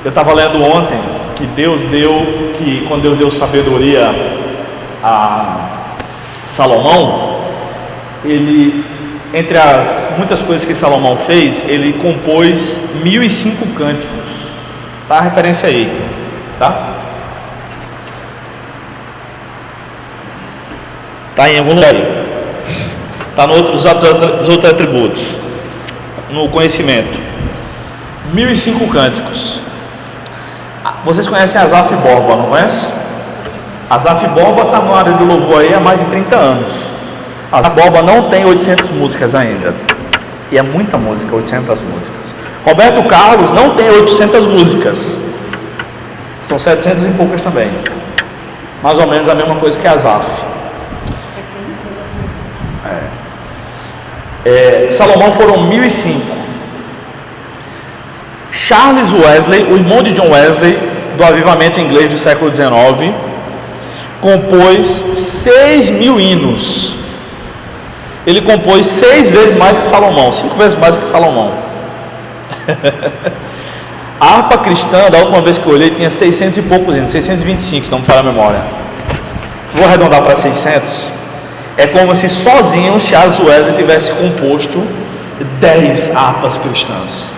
A: eu estava lendo ontem que quando Deus deu sabedoria a Salomão, ele, entre as muitas coisas que Salomão fez, ele compôs 1005 cânticos. Tá a referência aí, tá? Tá em algum lugar aí. Tá nos outros atributos, no conhecimento. 1005 cânticos. Vocês conhecem Asaf Borba, não conhece? Asaf Borba está no área do louvor aí há mais de 30 anos. Asaf Borba não tem 800 músicas ainda. E é muita música, 800 músicas. Roberto Carlos não tem 800 músicas. São 700 e poucas também. Mais ou menos a mesma coisa que Asaf. Salomão foram 1005. Charles Wesley, o irmão de John Wesley, do avivamento inglês do século XIX, compôs 6.000 hinos. Ele compôs 6 vezes mais que Salomão, 5 vezes mais que Salomão. A harpa cristã, da última vez que eu olhei, tinha 600 e poucos hinos, 625, se não me falha a memória. Vou arredondar para 600. É como se sozinho Charles Wesley tivesse composto 10 harpas cristãs.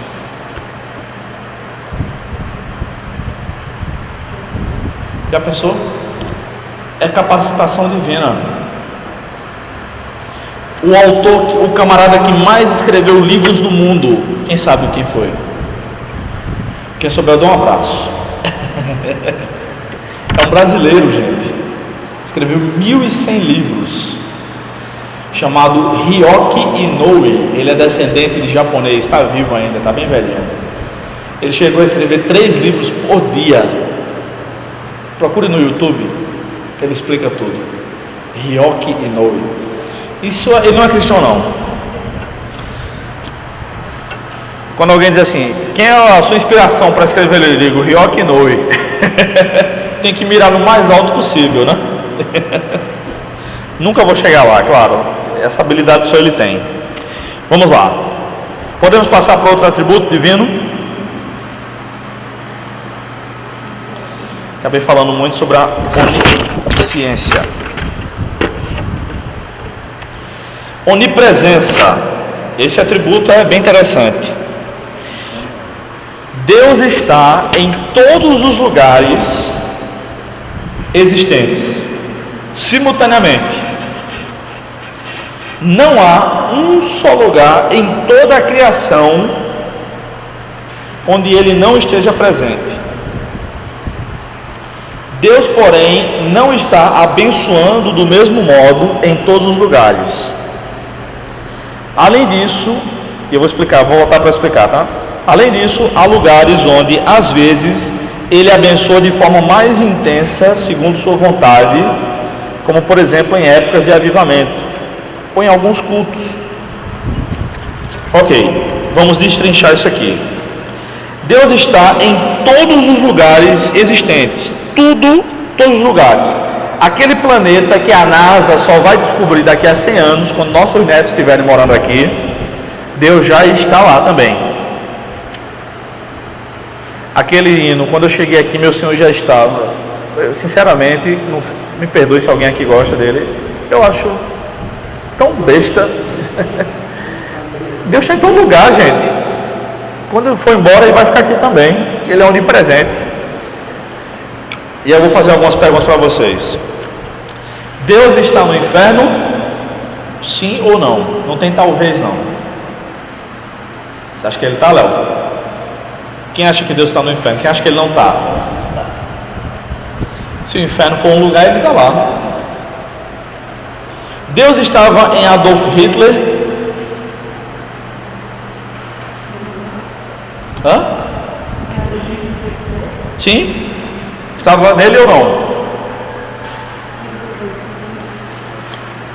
A: Já pensou? É capacitação divina. O autor, o camarada que mais escreveu livros no mundo, quem sabe quem foi? Quem souber, eu dou um abraço. É um brasileiro, gente. Escreveu 1.100 livros. Chamado Ryoki Inoue. Ele é descendente de japonês, está vivo ainda, está bem velhinho. Ele chegou a escrever 3 livros por dia. Procure no YouTube, ele explica tudo. Ryoki Inoue. Isso, ele não é cristão não. Quando alguém diz assim, quem é a sua inspiração para escrever? Eu digo, Ryoki Inoue. Tem que mirar no mais alto possível, né? Nunca vou chegar lá, claro. Essa habilidade só ele tem. Vamos lá. Podemos passar para outro atributo divino? Acabei falando muito sobre a onisciência. Onipresença. Esse atributo é bem interessante. Deus está em todos os lugares existentes, simultaneamente. Não há um só lugar em toda a criação onde Ele não esteja presente. Deus, porém, não está abençoando do mesmo modo em todos os lugares. Além disso, eu vou explicar, vou voltar para explicar, tá? Além disso, há lugares onde, às vezes, Ele abençoa de forma mais intensa, segundo sua vontade, como, por exemplo, em épocas de avivamento, ou em alguns cultos. Ok, vamos destrinchar isso aqui. Deus está em todos os lugares existentes, todos os lugares. Aquele planeta que a NASA só vai descobrir daqui a 100 anos, quando nossos netos estiverem morando aqui, Deus já está lá também. Aquele hino, quando eu cheguei aqui, meu Senhor já estava. Eu, sinceramente, não, me perdoe se alguém aqui gosta dele, eu acho tão besta. Deus está em todo lugar, gente. Quando ele for embora, ele vai ficar aqui também. Ele é onipresente. E eu vou fazer algumas perguntas para vocês. Deus está no inferno? Sim ou não? Não tem talvez não. Você acha que ele está, Léo? Quem acha que Deus está no inferno? Quem acha que ele não está? Se o inferno for um lugar, ele está lá. Deus estava em Adolf Hitler? Hã? Sim? Estava nele ou não?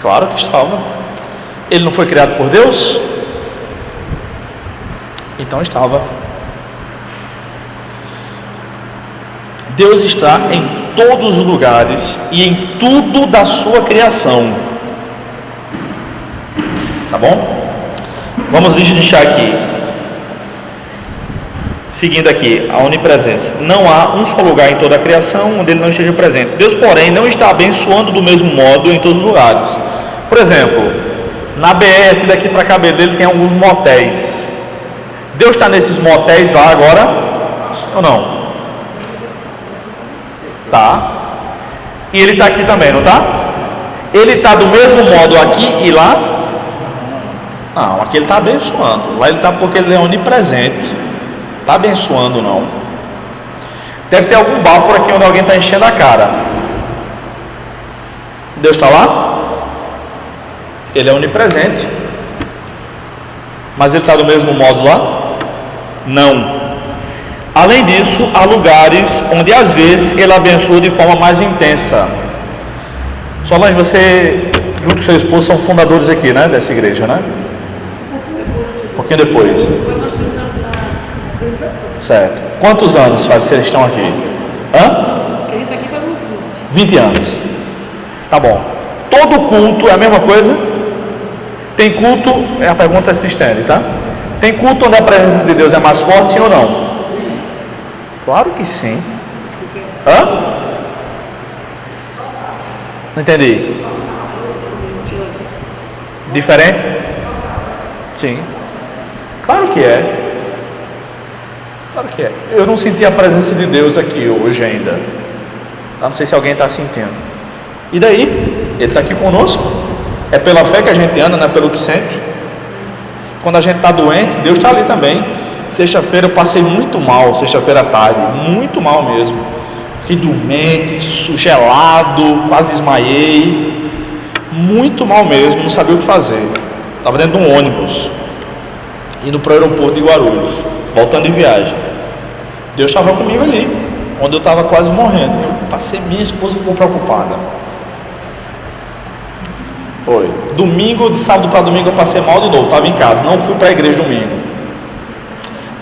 A: Claro que estava. Ele não foi criado por Deus? Então estava. Deus está em todos os lugares e em tudo da sua criação. Tá bom? Vamos deixar aqui. Seguindo aqui, a onipresença. Não há um só lugar em toda a criação onde Ele não esteja presente. Deus, porém, não está abençoando do mesmo modo em todos os lugares. Por exemplo, na BR, daqui para cá dele tem alguns motéis. Deus está nesses motéis lá agora? Ou não? Tá. E Ele está aqui também, não está? Ele está do mesmo modo aqui e lá? Não, aqui Ele está abençoando. Lá Ele está porque Ele é onipresente. Está abençoando não. Deve ter algum bar por aqui onde alguém está enchendo a cara. Deus está lá? Ele é onipresente. Mas Ele está do mesmo modo lá? Não. Além disso, há lugares onde às vezes Ele abençoa de forma mais intensa. Solange, você junto com seu esposo são fundadores aqui, né? Dessa igreja, né? Um pouquinho depois. Certo. Quantos anos faz que vocês estão aqui? Hã?
B: Quem está aqui faz uns
A: 20 anos. Tá bom. Todo culto é a mesma coisa? Tem culto, a pergunta se estende, tá? Tem culto onde a presença de Deus é mais forte, sim ou não? Sim. Claro que sim. Hã? Não entendi. Diferente? Sim. Claro que é. Claro que é. Eu não senti a presença de Deus aqui hoje ainda. Não sei se alguém está sentindo. E daí? Ele está aqui conosco. É pela fé que a gente anda, não é pelo que sente. Quando a gente está doente, Deus está ali também. Sexta-feira eu passei muito mal, sexta-feira à tarde. Muito mal mesmo. Fiquei dormente, gelado, quase desmaiei. Muito mal mesmo, não sabia o que fazer. Estava dentro de um ônibus, indo para o aeroporto de Guarulhos, voltando de viagem. Deus estava comigo ali, onde eu estava quase morrendo. Eu passei, minha esposa ficou preocupada. Foi. Domingo, de sábado para domingo, eu passei mal de novo, estava em casa, não fui para a igreja domingo.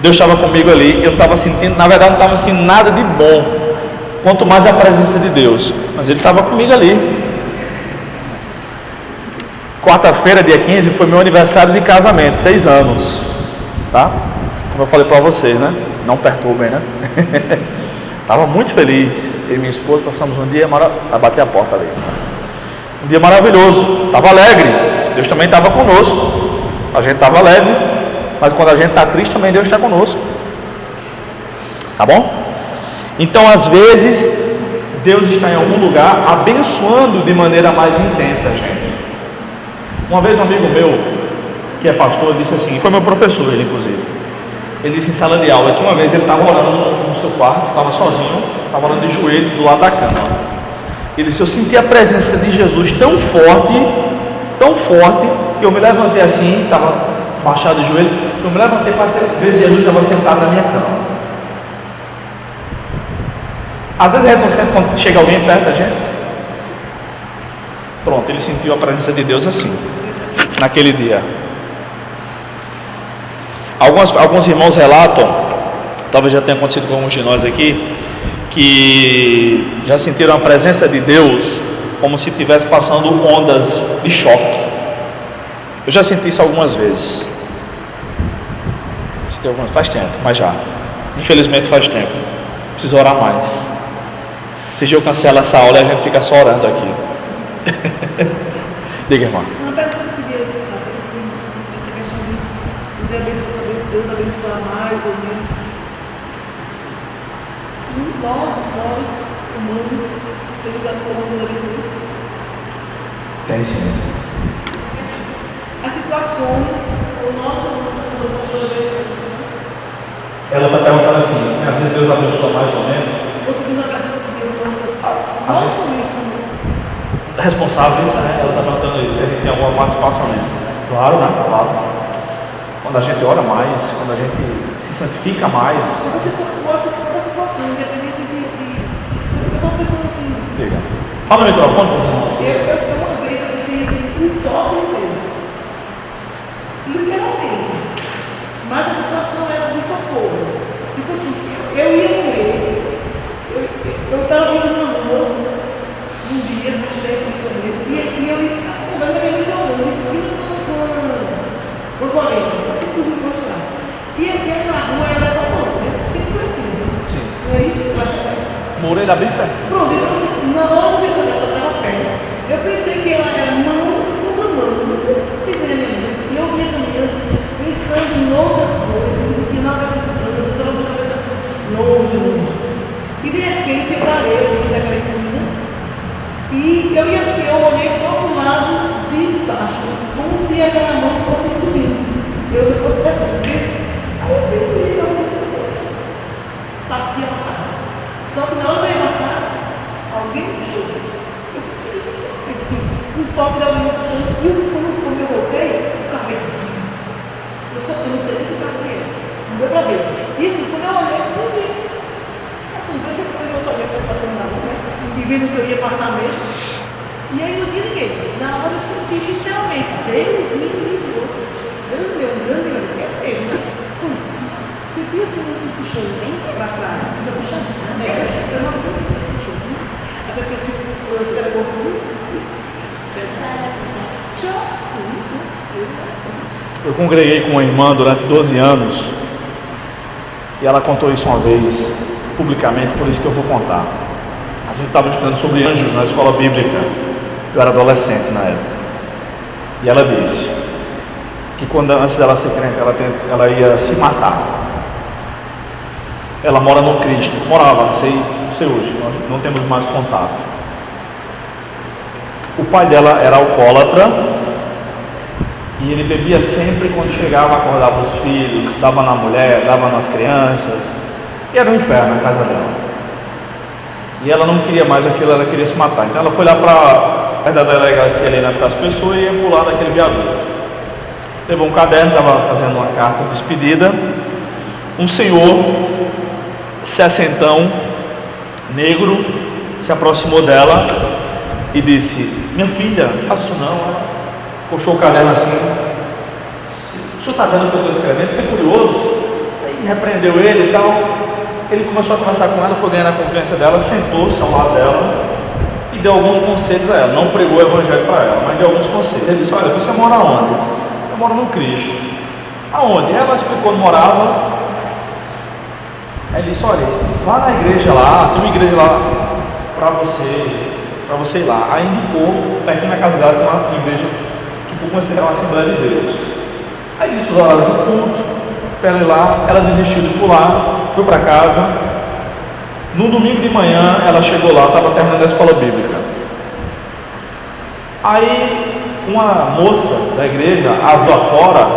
A: Deus estava comigo ali, eu não estava sentindo, na verdade não estava sentindo nada de bom, quanto mais a presença de Deus, mas Ele estava comigo ali. quarta-feira, dia 15, foi meu aniversário de casamento, 6 anos, tá? Como eu falei para vocês, né? Não perturbem, né? Estava muito feliz. Eu e minha esposa passamos um dia maravilhoso. Vai bater a porta ali. Um dia maravilhoso. Estava alegre. Deus também estava conosco. A gente estava alegre. Mas quando a gente está triste, também Deus está conosco. Tá bom? Então, às vezes, Deus está em algum lugar abençoando de maneira mais intensa a gente. Uma vez um amigo meu, que é pastor, disse assim, foi meu professor, ele inclusive. Ele disse em sala de aula que uma vez ele estava orando no seu quarto, estava sozinho, estava orando de joelho do lado da cama. Ele disse, eu senti a presença de Jesus tão forte, que eu me levantei assim, estava baixado de joelho, eu me levantei para ver se Jesus estava sentado na minha cama. Às vezes a gente não sente quando chega alguém perto da gente. Pronto, ele sentiu a presença de Deus assim, naquele dia. Alguns irmãos relatam, talvez já tenha acontecido com alguns de nós aqui, que já sentiram a presença de Deus como se estivesse passando ondas de choque. Eu já senti isso algumas vezes. Faz tempo, mas já. Infelizmente faz tempo. Preciso orar mais. Esse dia eu cancelo essa aula e a gente fica só orando aqui. Diga, irmão.
B: Uma pergunta que eu queria fazer assim, essa questão de Deus abençoar mais ou menos. Nós humanos, temos alguma isso?
A: Tem sim.
B: As situações, ou nós humanos,
A: Ela está perguntando assim, às vezes Deus abençoa mais ou menos.
B: ou segundo a presença de Deus, nós somos
A: Responsáveis, né? Ela está perguntando isso, se a gente tem alguma participação nisso. Claro, né? Claro. Quando a gente ora mais, quando a gente se santifica mais.
B: Então você passa uma situação, independente eu estou pensando assim.
A: Diga. Fala no microfone, por favor.
B: Eu uma vez eu senti assim, um toque de Deus. Literalmente. Mas a situação era de socorro. Tipo assim, eu ia morrer. Eu estava vindo na rua, um dia, eu mostrei para isso também, e eu ia andando naquele meu esquina com colegas, passei por os lá. E aquela rua era só mão, né? Sempre foi assim.
A: Sim.
B: Não é isso? Mas
A: Moreira bem perto.
B: pronto, então assim, na hora que eu estava perto, eu pensei que ela era mão contra mão, não sei o que pensei na minha mãe. E eu vinha caminhando, pensando em outra coisa, que não tinha nada a ver com trânsito, eu estava com a cabeça longe. E de repente eu parei aqui daquela esquina e eu olhei só para o lado de baixo, como se aquela mão fosse subindo, eu fosse descendo. Aí eu vi que ele ia passar. Só que na hora que eu ia passar, alguém me puxou. Eu senti assim, um toque de alguém me puxando e quando eu voltei, o carro fez assim. Eu não sei nem que carro que era. Não deu para ver. E assim, quando eu olhei, eu vi. Assim, pensei que eu só ia passando na rua, né? E vendo que eu ia passar mesmo. E aí não tinha ninguém. Na hora eu senti literalmente, Deus me livrou. Deus me deu um grande que é mesmo, né? Senti assim, um puxão bem para trás. Já puxando. Eu não sei se puxou. Até porque assim, eu espero que eu isso. Tchau.
A: Eu congreguei com uma irmã durante 12 anos. E ela contou isso uma vez, publicamente, por isso que eu vou contar. A gente estava estudando sobre anjos na escola bíblica. Eu era adolescente na época. E ela disse que antes dela ser crente, ela ia se matar. Ela mora no Cristo. Morava, não sei hoje, nós não temos mais contato. O pai dela era alcoólatra. E ele bebia sempre quando chegava, acordava os filhos, dava na mulher, dava nas crianças. E era um inferno a casa dela. E ela não queria mais aquilo, ela queria se matar. Então ela foi lá para a delegacia ali das pessoas e ia pular daquele viaduto. Levou um caderno, estava fazendo uma carta de despedida. Um senhor, sessentão, negro, se aproximou dela e disse: minha filha, não faça isso não. Ela puxou o caderno assim: o senhor está vendo o que eu estou escrevendo? Você é curioso? Aí repreendeu ele e tal. Ele começou a conversar com ela, foi ganhando a confiança dela, sentou-se ao lado dela e deu alguns conselhos a ela. Não pregou o evangelho para ela, mas deu alguns conselhos. Ele disse: olha, você mora onde? Ele disse: eu moro no Cristo. Aonde? Ela explicou onde morava. Aí ele disse: olha, vá na igreja lá, tem uma igreja lá para você ir lá. Aí indicou, perto da casa dela tem uma igreja, tipo como se fosse uma Assembleia de Deus. Aí disse os horários do culto, para ela ir lá. Ela desistiu de pular, foi para casa. No domingo de manhã ela chegou lá, estava terminando a escola bíblica. Aí uma moça da igreja, a viu fora,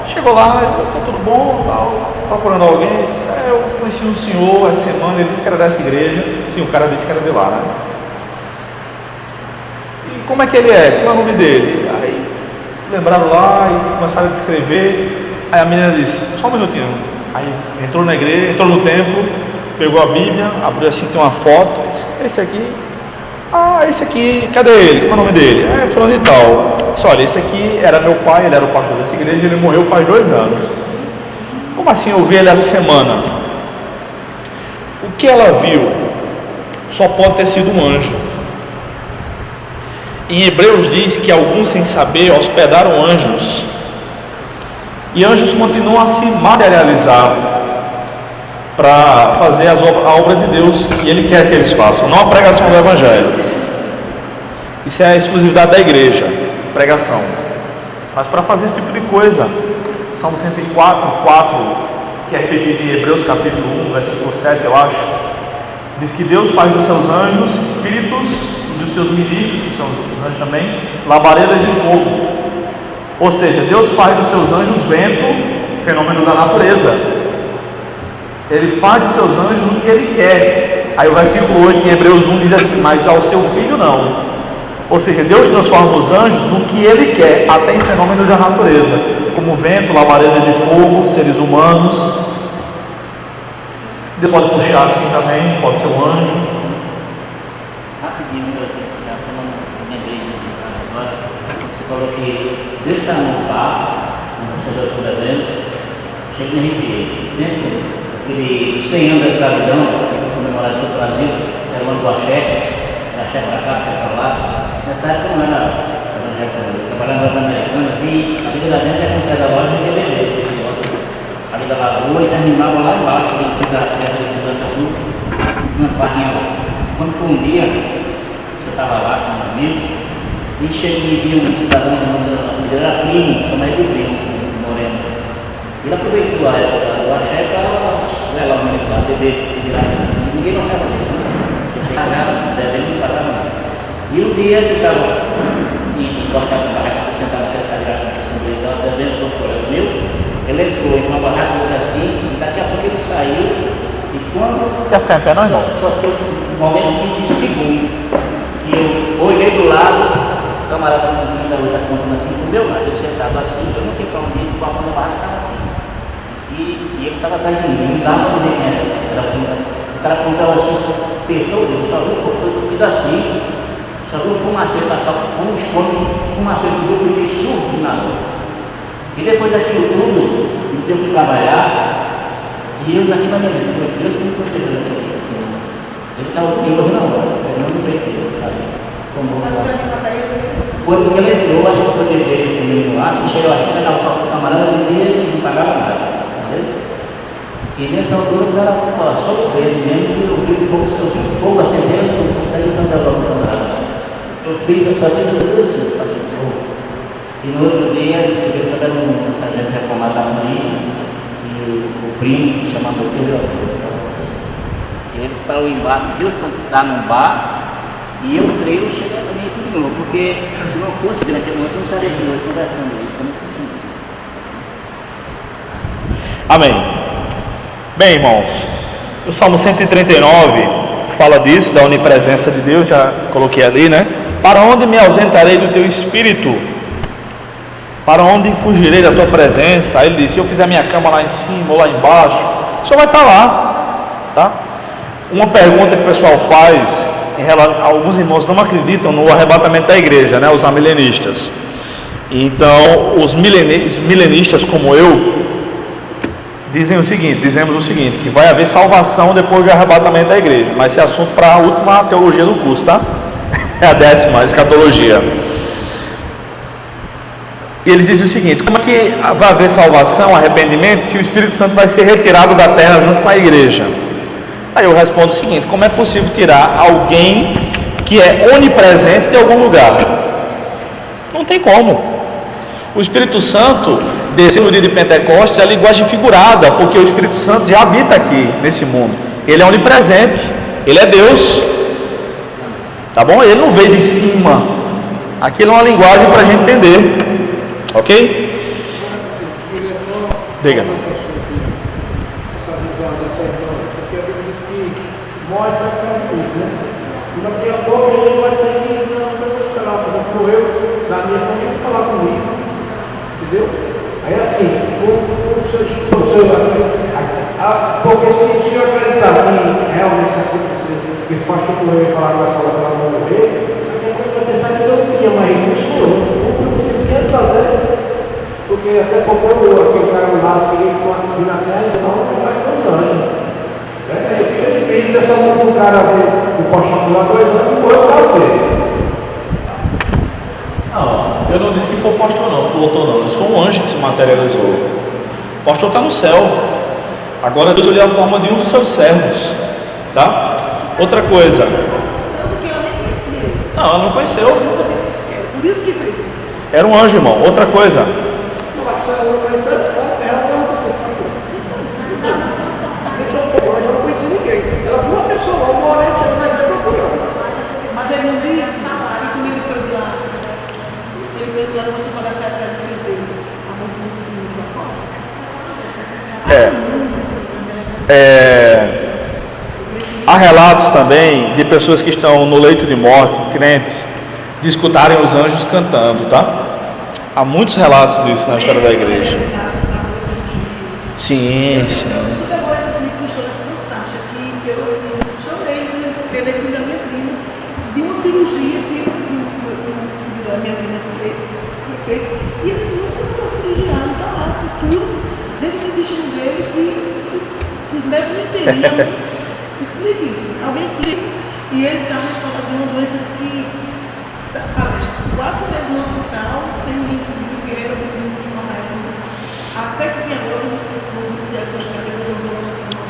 A: chegou lá: está tudo bom, tal, procurando alguém. Disse: eu conheci um senhor essa semana, ele disse que era dessa igreja. Sim, o cara disse que era de lá, né? E como é que ele é? Qual é o nome dele? Aí lembraram lá e começaram a descrever. Aí a menina disse: só um minutinho. Aí entrou na igreja, entrou no templo, pegou a Bíblia, abriu assim, tem uma foto. Esse aqui, esse aqui, cadê ele? Qual é o nome dele? Fulano e tal. Disse: olha, esse aqui era meu pai, ele era o pastor dessa igreja, ele morreu faz 2 anos. Como assim eu vi ele essa semana? O que ela viu só pode ter sido um anjo. Em Hebreus diz que alguns, sem saber, hospedaram anjos. E anjos continuam a se materializar para fazer a obra de Deus que Ele quer que eles façam, não a pregação do Evangelho. Isso é a exclusividade da igreja, pregação. Mas para fazer esse tipo de coisa, Salmo 104:4, que é repetido em Hebreus capítulo 1, versículo 7, eu acho, diz que Deus faz dos seus anjos espíritos e dos seus ministros, que são os anjos também, labaredas de fogo. Ou seja, Deus faz dos seus anjos vento, fenômeno da natureza. Ele faz dos seus anjos o que Ele quer. Aí o versículo 8 em Hebreus 1 diz assim: mas ao seu filho não. Ou seja, Deus transforma os anjos no que Ele quer, até em fenômenos da natureza, como vento, labareda de fogo, seres humanos. Deus pode puxar assim também, pode ser um anjo.
C: Rapidinho, eu lembrei agora, você falou que Deus está no bar, nas suas fundamentos, chega me arrepiei. Lembra aquele 100 anos da escravidão, comemorado no Brasil, era o ano do Axé para cá, para lá. Nessa época não era trabalhando nas americanas e a vida da gente é considerada a loja de DVD. Ali da lagoa e terminava lá embaixo, em pedaço de segurança sul, umas barrinhas lá. Quando foi um dia, eu estava lá com um amigo, e chegou um dia um cidadão, ele era primo, chamava de primo, moreno. Ele aproveitou a época do Axé para levar o menino lá, beber de graça. Ninguém não estava dele. Eu chegava, devendo não passava nada. E um dia ele estava encostado na barraca, sentado na pescaria, ele estava devendo para o colega meu. Ele entrou em uma barraca assim, e daqui a pouco ele saiu. E quando.
A: Quer ficar em pé, não, irmão?
C: Só foi um momento de segundo. E eu olhei do lado, o camarada da luta contando assim do meu lado. Eu sentava assim, eu não tinha para onde ir, o balcão da barraca estava aqui. E ele estava atrás de mim, não dava para ver quem era. O cara apontava assim, apertou, eu só vi um pedacinho. Só vi um fumaceiro passar, um fumaceiro do grupo, fiquei surdo na rua. E depois daquilo tudo, eu fui trabalhar, e eu naquela minha mente, foi Deus que me protegeu daquela criança. Ele estava comigo na hora, ele não me perdeu, sabe? Foi porque ele entrou, acho que foi dele comigo lá, que chegou assim, pegava o camarada e não pagava nada, certo? E nessa altura o cara só o dedo mesmo, que eu vi o fogo acendendo, eu saí do camarada. Eu fiz essa vida tudo assim, e no outro dia eu descobri que era um sargento reformado da polícia, e o primo chamado Pedro. E ele para o embate, Deus está num bar, e eu creio chegar também aqui de novo, porque se não fosse naquele momento, eu não estaria aqui hoje conversando isso, eu não sei.
A: Amém. Bem, irmãos, o Salmo 139 fala disso, da onipresença de Deus, já coloquei ali, né? Para onde me ausentarei do teu espírito? Para onde fugirei da tua presença? Aí ele disse: se eu fizer minha cama lá em cima ou lá embaixo, o Senhor vai estar lá, tá? Uma pergunta que o pessoal faz, alguns irmãos não acreditam no arrebatamento da igreja, né? Os amilenistas. Então, os milenistas como eu, dizemos o seguinte, que vai haver salvação depois do arrebatamento da igreja, mas esse é assunto para a última teologia do curso, tá? É a 10ª, a escatologia. E eles dizem o seguinte: como é que vai haver salvação, arrependimento, se o Espírito Santo vai ser retirado da terra junto com a igreja? Aí eu respondo o seguinte: como é possível tirar alguém que é onipresente de algum lugar? Não tem como. O Espírito Santo desceu no dia de Pentecostes é a linguagem figurada, porque o Espírito Santo já habita aqui nesse mundo. Ele é onipresente, ele é Deus, tá bom? Ele não veio de cima. Aquilo é uma linguagem para a gente entender, ok? Diga.
F: Essa visão dessa visão, porque a Bíblia diz que morre sexualmente, né? E daqui a pouco ele vai ter que ir na coisa esperar, por exemplo, eu, da minha família, falar comigo, entendeu? Aí assim, porque se o senhor acreditar que realmente isso aconteceu, que esse pastor correu e falar com a sua para não morrer, a coisa vai pensar que eu não tinha mais recurso nenhum, não tinha fazer, porque até porque aquele cara no laço que ele aqui na terra, então não vai com os anjos. Eu fiz dessa mão com o cara do pastor lá 2 anos e morreu o caso dele.
A: Não, eu não disse que foi o pastor não, que voltou não. Isso foi um anjo que se materializou. O pastor está no céu. Agora Deus olhou a forma de um dos seus servos, tá? Outra coisa.
B: Tanto que ela nem conhecia ele.
A: Não, ela não conheceu.
B: Não sabia nem quem era. Por isso que fez isso.
A: Era um anjo, irmão. Outra coisa.
F: Não vai precisar, eu não conhecia, ela não conhecia. Então, eu não conhecia ninguém. Ela viu uma pessoa lá, uma hora chegou na igreja procurando.
B: Mas ele não disse que quando ele foi lá, ele veio lá, você pagasse a característica dele. A moça não foi fora.
A: Há relatos também de pessoas que estão no leito de morte, crentes, de escutarem os anjos cantando, tá? Há muitos relatos disso na história da igreja. Sim, sim.
B: Isso pegou essa história fantástica que eu assim, chorei, porque ele é filho da minha prima, de uma cirurgia que a minha prima fez, e ele nunca foi cirurgiano, tá lá, isso tudo, dentro do destino dele, que os médicos não entendiam. Explique, alguém explica isso. E ele está restaurado de uma doença que parece 4 meses no hospital, sem ninguém descobrir o que era, de forma ainda. Até que vinha agora, não sei como diagnosticar, depois jogou no hospital,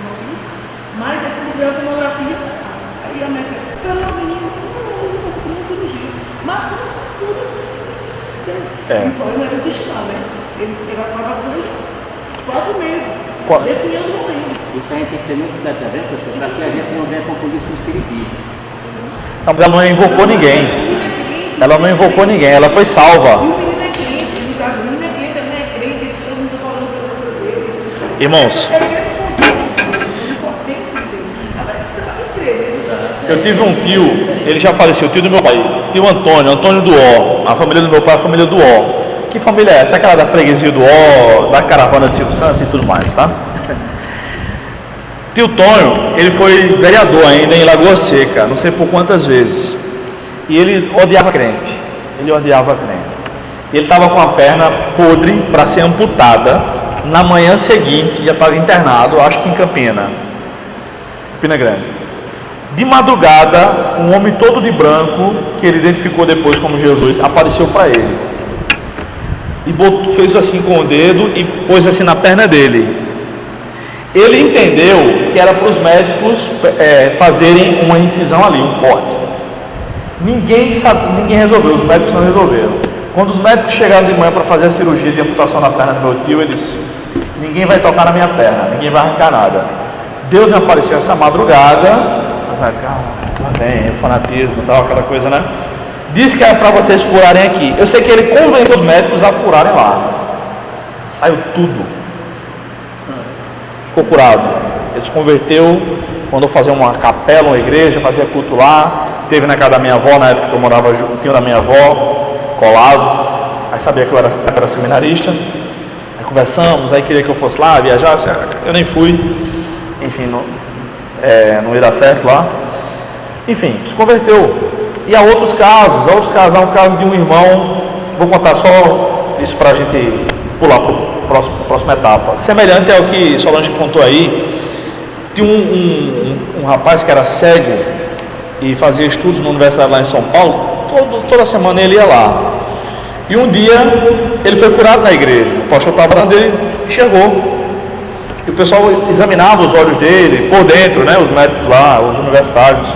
B: mas é quando veio a tomografia, aí a médica, pelo menino, não conseguiu uma cirurgia, mas tudo dele. E o problema era intestinal, né? Ele levava sangue 4 meses, definhando morrendo.
C: Isso a gente tem muito cuidado, tá vendo, professor? Para que a gente não venha confundir com o espiritismo.
A: Não, mas ela não invocou ninguém. Ela não invocou ninguém, ela foi salva.
B: E o menino é crente, no caso, o menino é crente, ele não é crente, eles estão muito falando pela cura dele.
A: Irmãos, eu tive um tio, ele já faleceu, o tio do meu pai, tio Antônio do Ó, a família do meu pai é a família do Ó. Que família é essa? Aquela da freguesia do Ó, da caravana de Silvio Santos e tudo mais, tá? Tio Tonho, ele foi vereador ainda em Lagoa Seca, não sei por quantas vezes. E ele odiava crente. E ele estava com a perna podre para ser amputada. Na manhã seguinte, já estava internado, acho que em Campina Grande. De madrugada, um homem todo de branco, que ele identificou depois como Jesus, apareceu para ele. E fez assim com o dedo e pôs assim na perna dele. Ele entendeu que era para os médicos fazerem uma incisão ali, um corte. Ninguém resolveu, os médicos não resolveram. Quando os médicos chegaram de manhã para fazer a cirurgia de amputação na perna do meu tio, ele disse: ninguém vai tocar na minha perna, ninguém vai arrancar nada. Deus me apareceu essa madrugada, os médicos, lá vem, o fanatismo e tal, aquela coisa, né? Disse que era para vocês furarem aqui. Eu sei que ele convenceu os médicos a furarem lá. Saiu tudo. Ficou curado. Ele se converteu, mandou fazer uma capela, uma igreja, fazia culto lá. Teve na casa da minha avó, na época que eu morava junto, tinha da minha avó, colado. Aí sabia que eu era seminarista. Aí conversamos, aí queria que eu fosse lá, viajasse. Eu nem fui. Enfim, não ia dar certo lá. Enfim, se converteu. E há outros casos. Há um caso de um irmão. Vou contar só isso para a gente pular para a próxima etapa. Semelhante ao que Solange contou aí, tinha um rapaz que era cego, e fazia estudos na universidade lá em São Paulo. Toda semana ele ia lá. E um dia ele foi curado na igreja. O pastor estava lá dele e chegou. E o pessoal examinava os olhos dele por dentro, né? Os médicos lá, os universitários.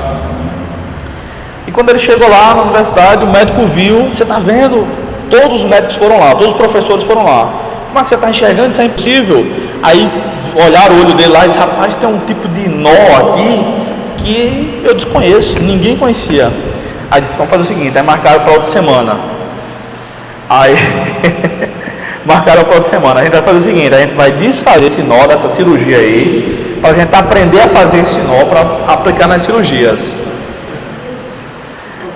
A: E quando ele chegou lá na universidade, o médico viu, você está vendo? Todos os médicos foram lá, todos os professores foram lá. Como é que você está enxergando? Isso é impossível. Aí olharam o olho dele lá e disse, rapaz, tem um tipo de nó aqui que eu desconheço, ninguém conhecia. Aí disse, vamos fazer o seguinte, aí marcaram para outra semana. Aí marcaram para outra semana. A gente vai fazer o seguinte, a gente vai desfazer esse nó dessa cirurgia aí, para a gente aprender a fazer esse nó para aplicar nas cirurgias.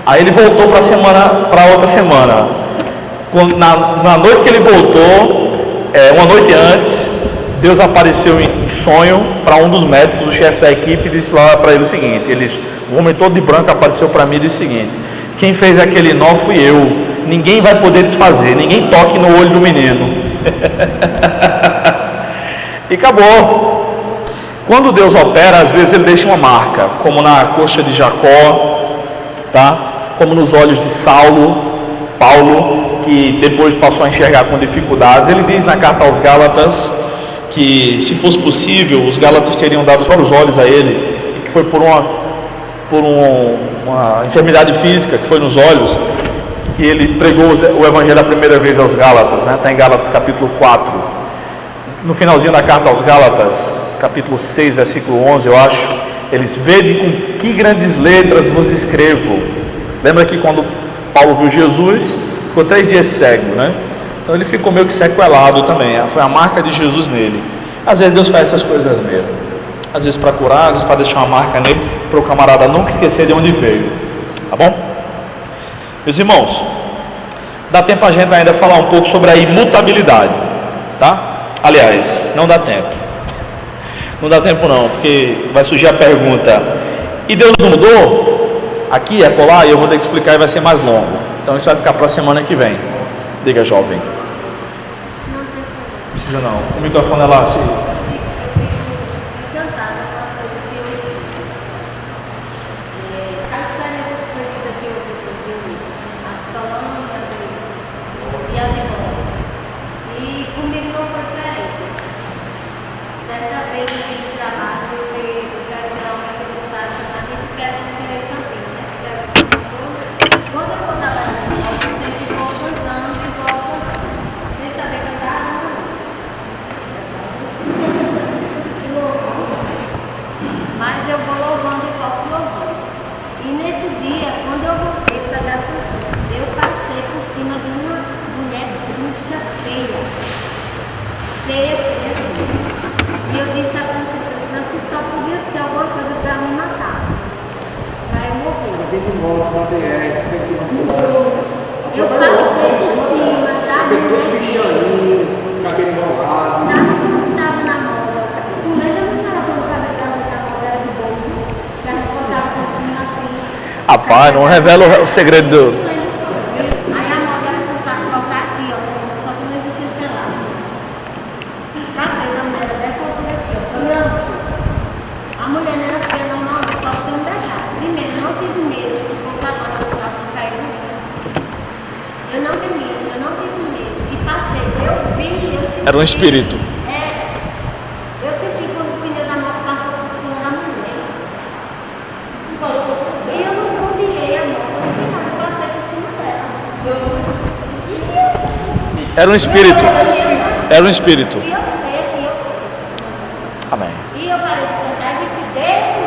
A: Aí ele voltou para outra semana. Na noite que ele voltou, uma noite antes, Deus apareceu em sonho para um dos médicos, o chefe da equipe, e disse lá para ele o seguinte, o homem todo de branco apareceu para mim e disse o seguinte, quem fez aquele nó fui eu, ninguém vai poder desfazer, ninguém toque no olho do menino. E acabou. Quando Deus opera, às vezes ele deixa uma marca, como na coxa de Jacó, tá? Como nos olhos de Paulo, que depois passou a enxergar com dificuldades. Ele diz na carta aos Gálatas que, se fosse possível, os Gálatas teriam dado só os olhos a ele, e que foi por uma enfermidade física que foi nos olhos, que ele pregou o Evangelho a primeira vez aos Gálatas, né? Está em Gálatas capítulo 4. No finalzinho da carta aos Gálatas, capítulo 6, versículo 11, eu acho, eles vede com que grandes letras vos escrevo. Lembra que quando Paulo viu Jesus, ficou 3 dias cego, né? Então ele ficou meio que sequelado também, foi a marca de Jesus nele. Às vezes Deus faz essas coisas mesmo, às vezes para curar, às vezes para deixar uma marca nele, para o camarada nunca esquecer de onde veio, tá bom? Meus irmãos, dá tempo a gente ainda falar um pouco sobre a imutabilidade, tá? Aliás, não dá tempo. Não dá tempo não, porque vai surgir a pergunta, e Deus não mudou? Aqui é colar e eu vou ter que explicar e vai ser mais longo. Então isso vai ficar para a semana que vem. Diga, jovem.
D: Não
A: Precisa não. O microfone é lá, assim.
D: encantada com as coisas que eu escuto. A experiência que foi vida que eu vi, a Solano e a Deus. E comigo não foi diferente. Certa vez eu fiz o trabalho, eu quero geralmente eu saio sentar e quero querer campinho, né? Quando eu vou trabalhar, eu sempre vou cantando e volto sem saber cantar, não. Mas eu vou louvando e volto louvando. E nesse dia, quando eu voltei, sabe a função? Eu passei por cima de uma mulher bruxa feia. Feia. E eu disse a Francisca, só podia ser alguma coisa para me matar. Para eu morrer. Eu passei por cima, tá?
F: Cabelo enrolado.
D: Sabe quando estava na moda? Tu lembra quando era quando o cabelo da moda era de bolso? Que a gente botava um pouquinho assim.
A: Rapaz, não revela o segredo do...
D: Aí a moda era colocar aqui, ó. Só que não existia selagem. Cabelo da mulher dessa altura aqui, ó. Branco. A mulher não era feia, normal, só que eu me deixava. Primeiro, não tive medo. Se fosse a moda, eu acho que caiu no chão. Eu não tive medo. E passei, eu vi, eu senti.
A: Era um espírito.
D: Eu senti quando o pneu da moto passou por cima da mulher. E eu não rodeei a moto, no final eu passei por cima dela.
A: Era um espírito. Era um espírito.
D: E eu sei que eu passei por cima dela.
A: Amém.
D: E eu parei de cantar e disse, Deus,